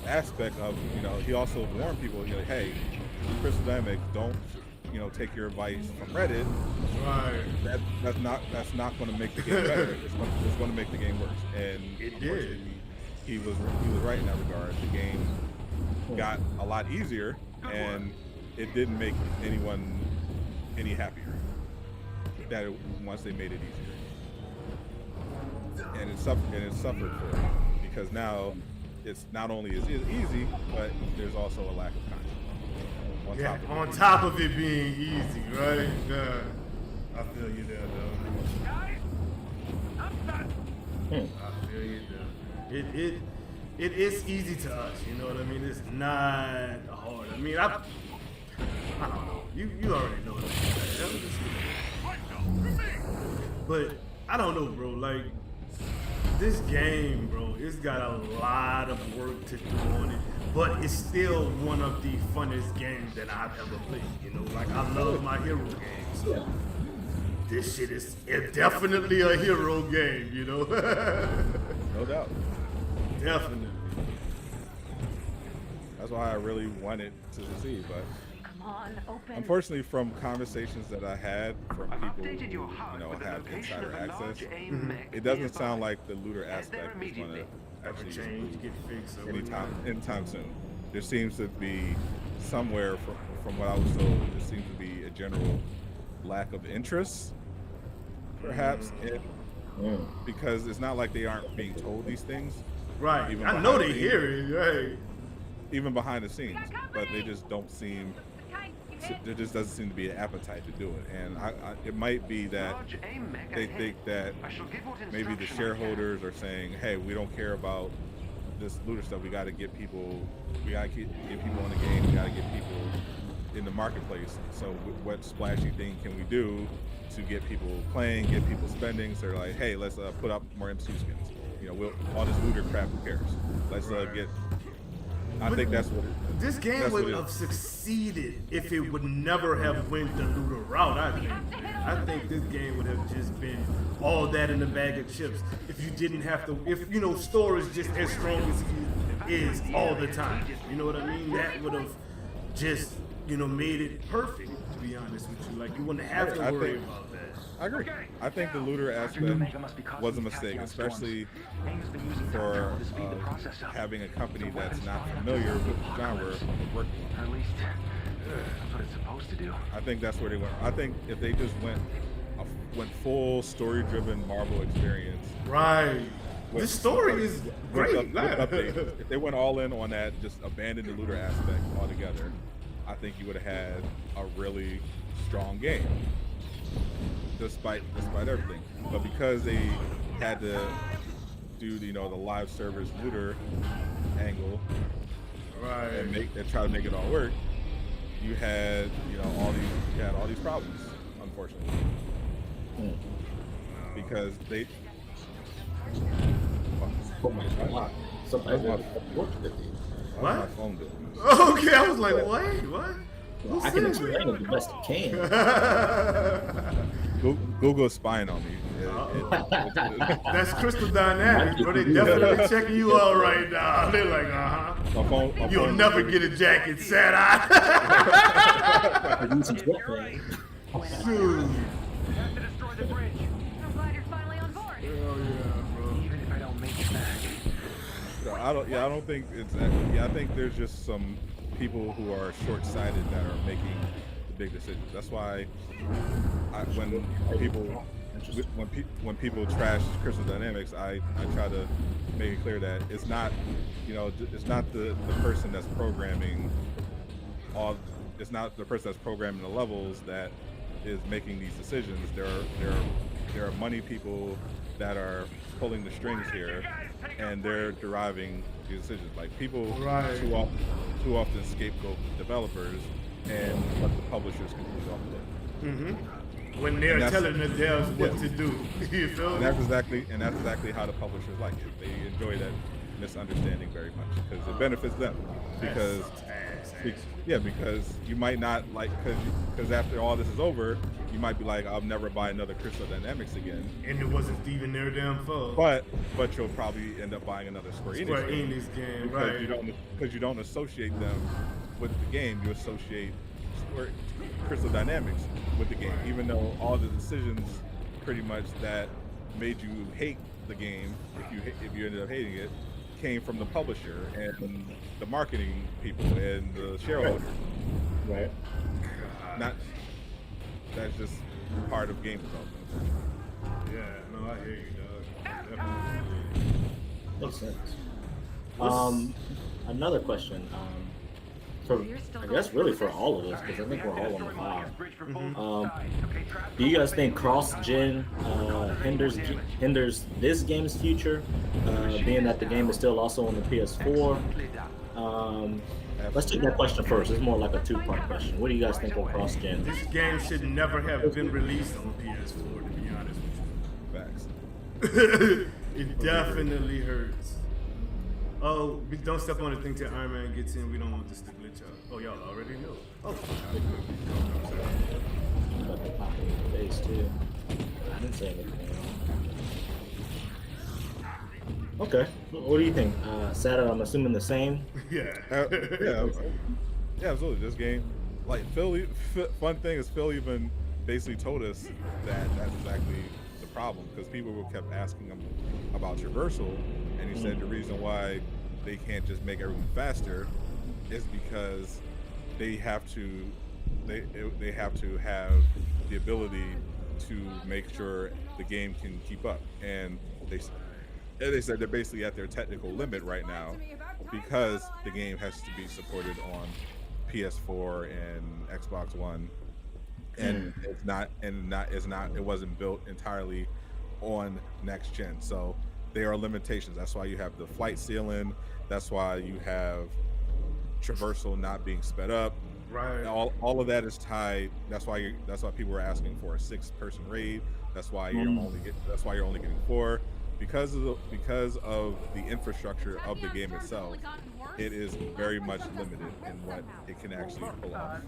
aspect of, you know, he also warned people, you know, hey, Crystal Dynamics, don't, you know, take your advice from Reddit. That's not going to make the game better. It's going to make the game worse. And it did. He was right in that regard. The game got a lot easier, and it didn't make anyone any happier. Once they made it easier, and it suffered for it, because now it's not only is it easy, but there's also a lack of content. On top of it being easy, right? I feel you there, though. I feel you there. It is easy to us, you know what I mean? It's not hard. I mean, I don't know. You already know that. But I don't know, bro. Like, this game, bro, it's got a lot of work to do on it. But it's still one of the funnest games that I've ever played. You know, like, I love my hero games. So this shit is definitely a hero game, you know? No doubt. Definitely. That's why I really wanted to succeed, but unfortunately, from conversations that I had from people who, you know, have insider access, it doesn't sound like the looter aspect is going to actually change, get fixed anytime soon. There seems to be somewhere, from what I was told, there seems to be a general lack of interest, perhaps, because it's not like they aren't being told these things. Right. I know they hear it, right? Even behind the scenes, but they just don't seem. There just doesn't seem to be an appetite to do it, and it might be that they think that maybe the shareholders are saying, "Hey, we don't care about this looter stuff. We got to get people. We got to get people in the game. We got to get people in the marketplace. So, what splashy thing can we do to get people playing, get people spending? So they're like, hey, let's put up more MC skins. You know, all this looter crap. Who cares? Let's get." I think that's what this game would have succeeded if it would never have went the looter route. I think this game would have just been all that in a bag of chips. If you didn't have to, if you know, store is just as strong as it is all the time. You know what I mean? That would have just, you know, made it perfect. be honest with you. Like, you wouldn't have to worry about that. I agree. I think the looter aspect was a mistake, especially for having a company that's not familiar with the genre working on. At least that's what it's supposed to do. I think that's where they went. I think if they just went full story-driven Marvel experience, right? This story is great. If they went all in on that, just abandoned the looter aspect altogether, I think you would have had a really strong game, despite everything. But because they had to do the live service looter angle, right, and try to make it all work, you had all these problems, unfortunately, because they. What? My phone did. Okay, I was like, what? Well, I can explain it the best I can. Google is spying on me. That's Crystal Dynamics, bro. They definitely checking you out right now. They're like, My phone, you'll never get a jacket, sad eye. Dude. Have to destroy the bridge. I'm glad you're finally on board. Oh yeah, bro. Even if I don't make it back. I don't think it's that. Yeah, I think there's just some people who are short-sighted that are making the big decisions. That's why when people trash Crystal Dynamics, I try to make it clear that it's not the person that's programming it's not the person that's programming the levels that is making these decisions. There are money people that are pulling the strings here, and they're deriving these decisions. Like, people too often scapegoat developers and let the publishers conclude off of it. Mm-hmm. When they're telling the devs what to do, you feel me? That's exactly how the publishers like it. They enjoy that misunderstanding very much because it benefits them. Because you might not like, because after all this is over, you might be like, I'll never buy another Crystal Dynamics again. And it wasn't even their damn fault. But you'll probably end up buying another Square Enix game, because right? Because you don't associate them with the game. You associate Crystal Dynamics with the game, even though all the decisions pretty much that made you hate the game, if you ended up hating it, came from the publisher and the marketing people and the shareholders. Right. That's just part of game development. Yeah, no, I hear you, dog. Makes sense. Another question. I guess really for all of us, because I think we're all on the vibe. Do you guys think cross-gen hinders this game's future, being that the game is still also on the PS4? Let's take that question first. It's more like a two-part question. What do you guys think of cross-gen? This game should never have been released on PS4, to be honest with you. Facts. It definitely hurts. Oh, don't step on the thing till Iron Man gets in. We don't want this to glitch out. Oh, y'all already know. Oh, About to pop in the face too. I didn't say anything. Okay. What do you think? Sadot, I'm assuming the same. yeah. Yeah, absolutely. This game, like fun thing is Phil even basically told us that that's exactly the problem, because people kept asking him about traversal, and he said the reason why they can't just make everything faster is because they have to have the ability to make sure the game can keep up, and they said they're basically at their technical limit right now because the game has to be supported on PS4 and Xbox One, and it wasn't built entirely on next gen. So there are limitations. That's why you have the flight ceiling. That's why you have traversal not being sped up. Right. All of that is tied. That's why people were asking for a 6-person raid. That's why you're only getting 4. Because of the infrastructure of the game itself, it is very much limited in what it can actually pull off.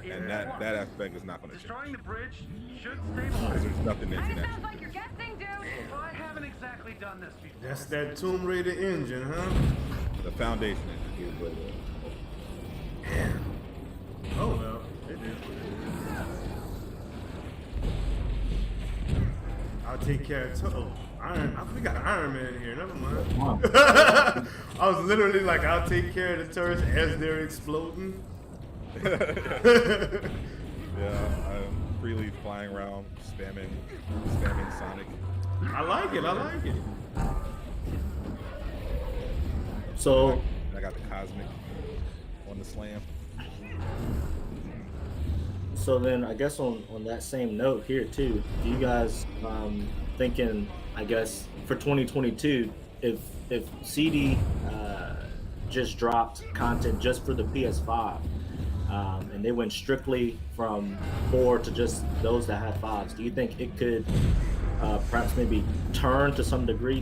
And that aspect is not going to change. Destroying the bridge should Because stabilize. there's nothing that can Sounds actually like do. you're guessing, dude. Well, I haven't exactly done this before. That's that Tomb Raider engine, huh? The foundation engine. Oh well. It is what it is. I'll take care of we got an Iron Man here. Never mind. I was literally like, I'll take care of the turrets as they're exploding. Yeah, I'm freely flying around, spamming Sonic. I like it. So I got the Cosmic on the slam. So then, I guess on that same note here too, do you guys thinking? I guess for 2022, if CD just dropped content just for the PS5, and they went strictly from 4 to just those that have 5s, do you think it could perhaps maybe turn to some degree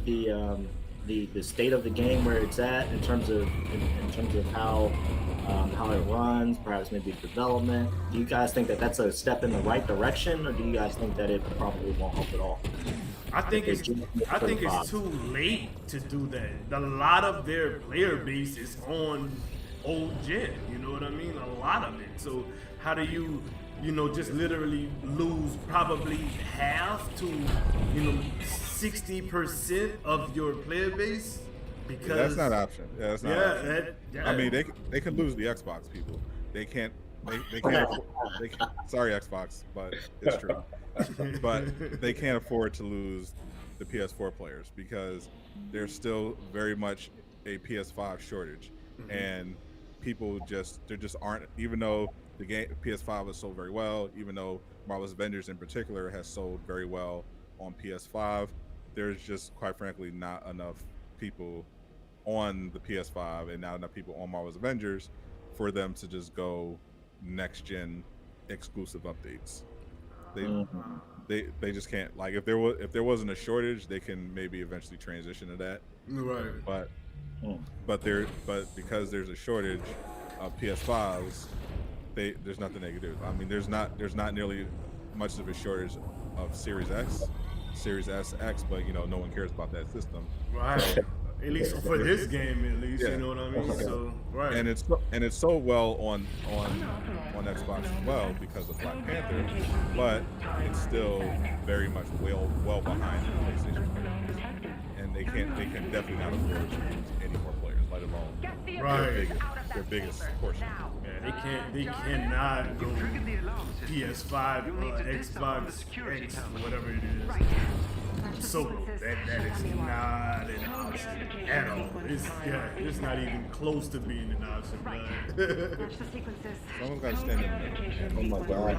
the state of the game where it's at in terms of how it runs, perhaps maybe development? Do you guys think that that's a step in the right direction, or do you guys think that it probably won't help at all? I think it's too late to do that. A lot of their player base is on old gen. You know what I mean? A lot of it. So how do you just literally lose probably half to 60% of your player base? Because That's not an option. Yeah, that's not an option. Yeah. I mean, they can lose the Xbox people. They can't. They can't. Sorry, Xbox, but it's true. But they can't afford to lose the PS4 players because there's still very much a PS5 shortage, and people just aren't. Even though the game PS5 has sold very well, even though Marvel's Avengers in particular has sold very well on PS5, there's just quite frankly not enough people on the PS5 and not enough people on Marvel's Avengers for them to just go next gen exclusive updates. They just can't. Like if there wasn't a shortage, they can maybe eventually transition to that. Right. But because there's a shortage of PS5s, there's nothing they can do. I mean, there's not nearly much of a shortage of Series X, Series SX, but no one cares about that system. Right. At least for this game, at least, you know what I mean. So right. And it's so well on Xbox as well because of Black Panther, but it's still very much well behind the PlayStation players, and they can definitely not afford to lose any more players, let alone their biggest portion. Yeah, they cannot go PS5 or Xbox X, whatever it is. Solo. That is not an option at all. It's not even close to being an option. Someone's got to stand in the middle. Oh my God!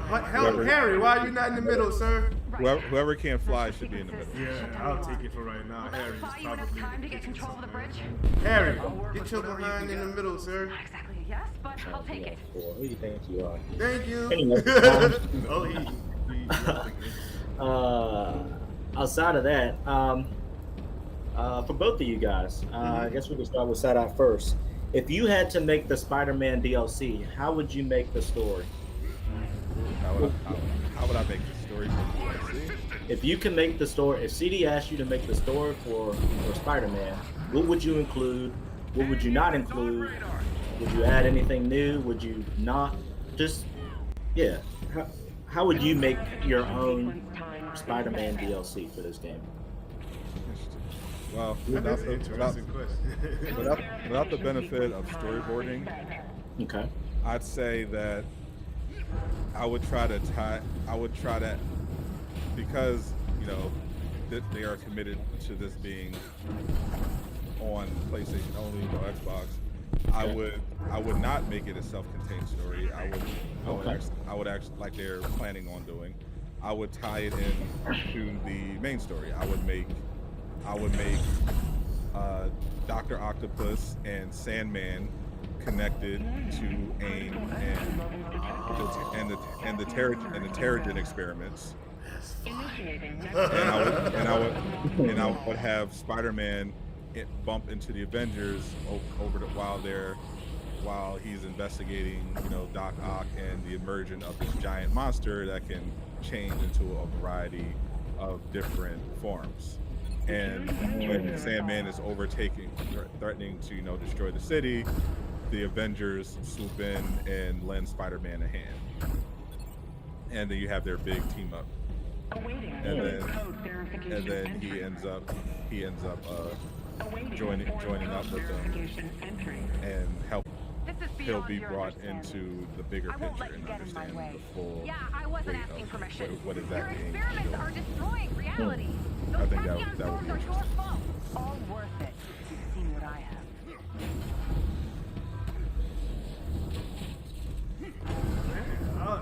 Harry, why are you not in the middle, sir? Whoever can't fly should be in the middle. Yeah, I'll take it for right now. Harry's probably time to get control of the bridge? Harry, get your behind in the middle, sir. Not exactly a yes, but I'll take it. Who do you think you are? Thank you. Anyway, outside of that, for both of you guys, I guess we can start with Sadot first. If you had to make the Spider-Man DLC, how would you make the story? How would I make the story for DLC? If you can make the story, if CD asked you to make the story for Spider-Man, what would you include? What would you not include? Would you add anything new? Would you not? Just, yeah. How would you make your own Spider-Man DLC for this game? Well, without the benefit of storyboarding, Okay. I'd say that I would try to because they are committed to this being on PlayStation only, no Xbox. I would not make it a self-contained story. I would actually, like they're planning on doing, I would tie it in to the main story. I would make Dr. Octopus and Sandman connected to AIM and the Terrigen experiments. And I would have Spider-Man bump into the Avengers while he's investigating, Doc Ock and the emergence of this giant monster that can change into a variety of different forms. And when Sandman is threatening to, destroy the city, the Avengers swoop in and lend Spider-Man a hand. and then you have their big team up, and then he ends up joining up with them and he'll be brought into the bigger picture and understand the full weight of what exactly Your experiments are destroying reality. I think that would be interesting. All worth it. You've seen what I have.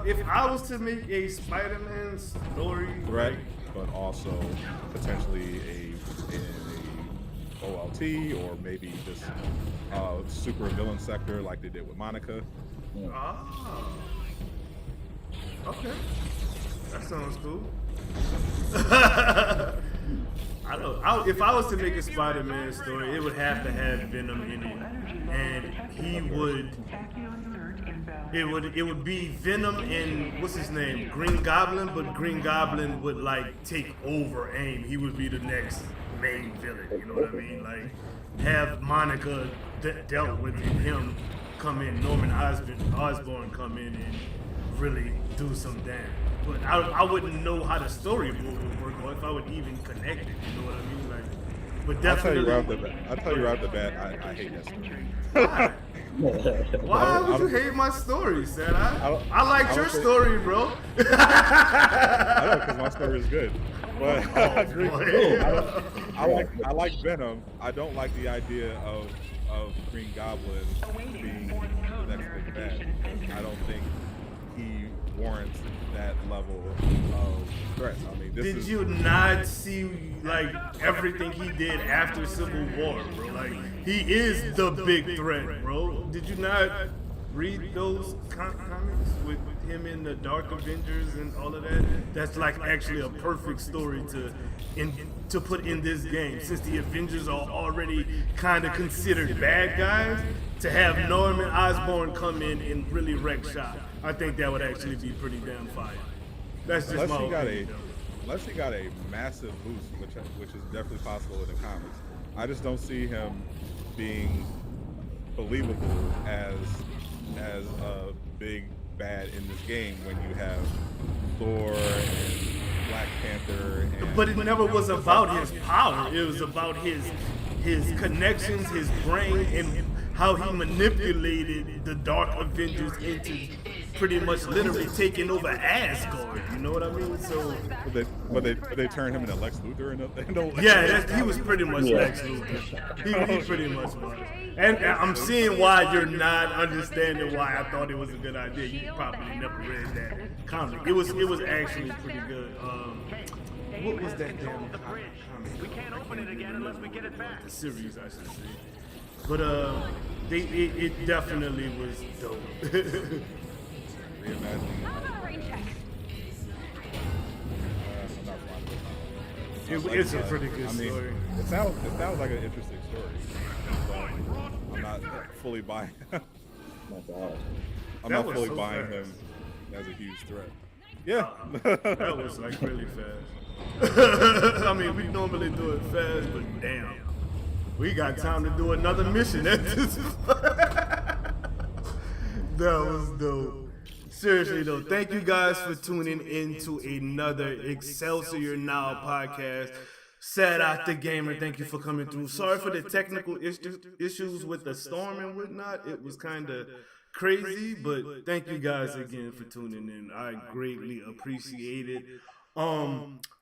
If I was to make a Spider-Man story, Threat, but also potentially a OLT or maybe just super villain sector like they did with Monica. Okay, that sounds cool. I don't. If I was to make a Spider-Man story, it would have to have Venom in it, and he would. It would be Venom and what's his name, Green Goblin, but Green Goblin would like take over AIM. He would be the next main villain. You know what I mean? Like have Monica dealt with him come in, Norman Osborn come in and really do some damage. But I wouldn't know how the story would work or if I would even connect it. You know what I mean? Like, but definitely. I'll tell you right off the bat, I hate that story. Why would you hate my story, Sad? I liked your story, bro. I know, because my story is good. But I like Venom. I don't like the idea of Green Goblin being the next big bad. I don't think he warrants that level of threat. I mean, did you not see like everything he did after Civil War, bro? Like he is the big threat, bro. Did you not read those comics with him in the Dark Avengers and all of that? That's like actually a perfect story to put in this game, since the Avengers are already kind of considered bad guys. To have Norman Osborn come in and really wreck shop, I think that would actually be pretty damn fire. That's just my opinion. Unless he got a massive boost, which is definitely possible in the comics. I just don't see him being believable as a big bad in this game when you have Thor and Black Panther. But it never was about his power. It was about his connections, his brain, and how he manipulated the Dark Avengers into pretty much literally taking over Asgard. You know what I mean? So, but they turned him into Lex Luthor and yeah, he was pretty much Lex Luthor. He pretty much was. And I'm seeing why you're not understanding why I thought it was a good idea. You probably never read that comic. It was actually pretty good. What was that damn comic? We can't open it again unless we get it back. The series, I should say. But it definitely was dope. It's a pretty good story. It sounds like an interesting story, but I'm not fully buying. I'm not fully buying him as a huge threat. Yeah, that was like really fast. I mean, we normally do it fast, but damn, we got time to do another mission at this point. That was dope. Seriously though, thank you guys for tuning into another Excelsior Now podcast. Sadot the Gamer, thank you for coming through. Sorry for the technical issues with the storm and whatnot. It was kind of crazy, but thank you guys again for tuning in. I greatly appreciate it.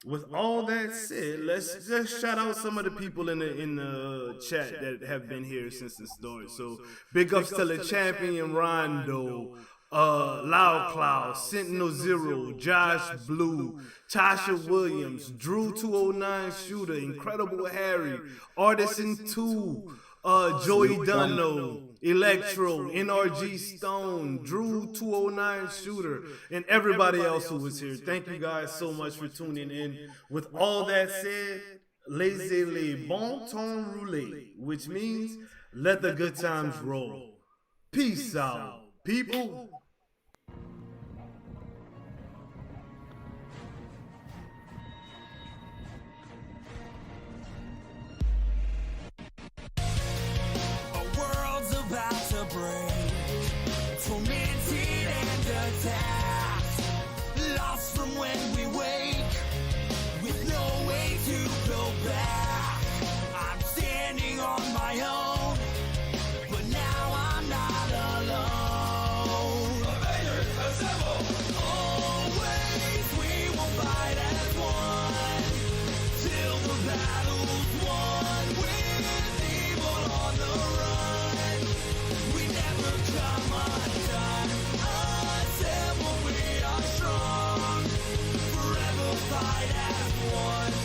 With all that said, let's just shout out some of the people in the chat that have been here since the start. So big ups to the champion Rondo, Loud Cloud, Sentinel Zero, Josh Blue, Tasha Williams, Drew 209 Shooter, Incredible Harry, Artisan 2, Joey Dunno, Electro, NRG Stone, Drew 209 Shooter, and everybody else who was here. Thank you guys so much for tuning in. With all that said, laissez-les bon temps rouler, which means let the good times roll. Peace out, people.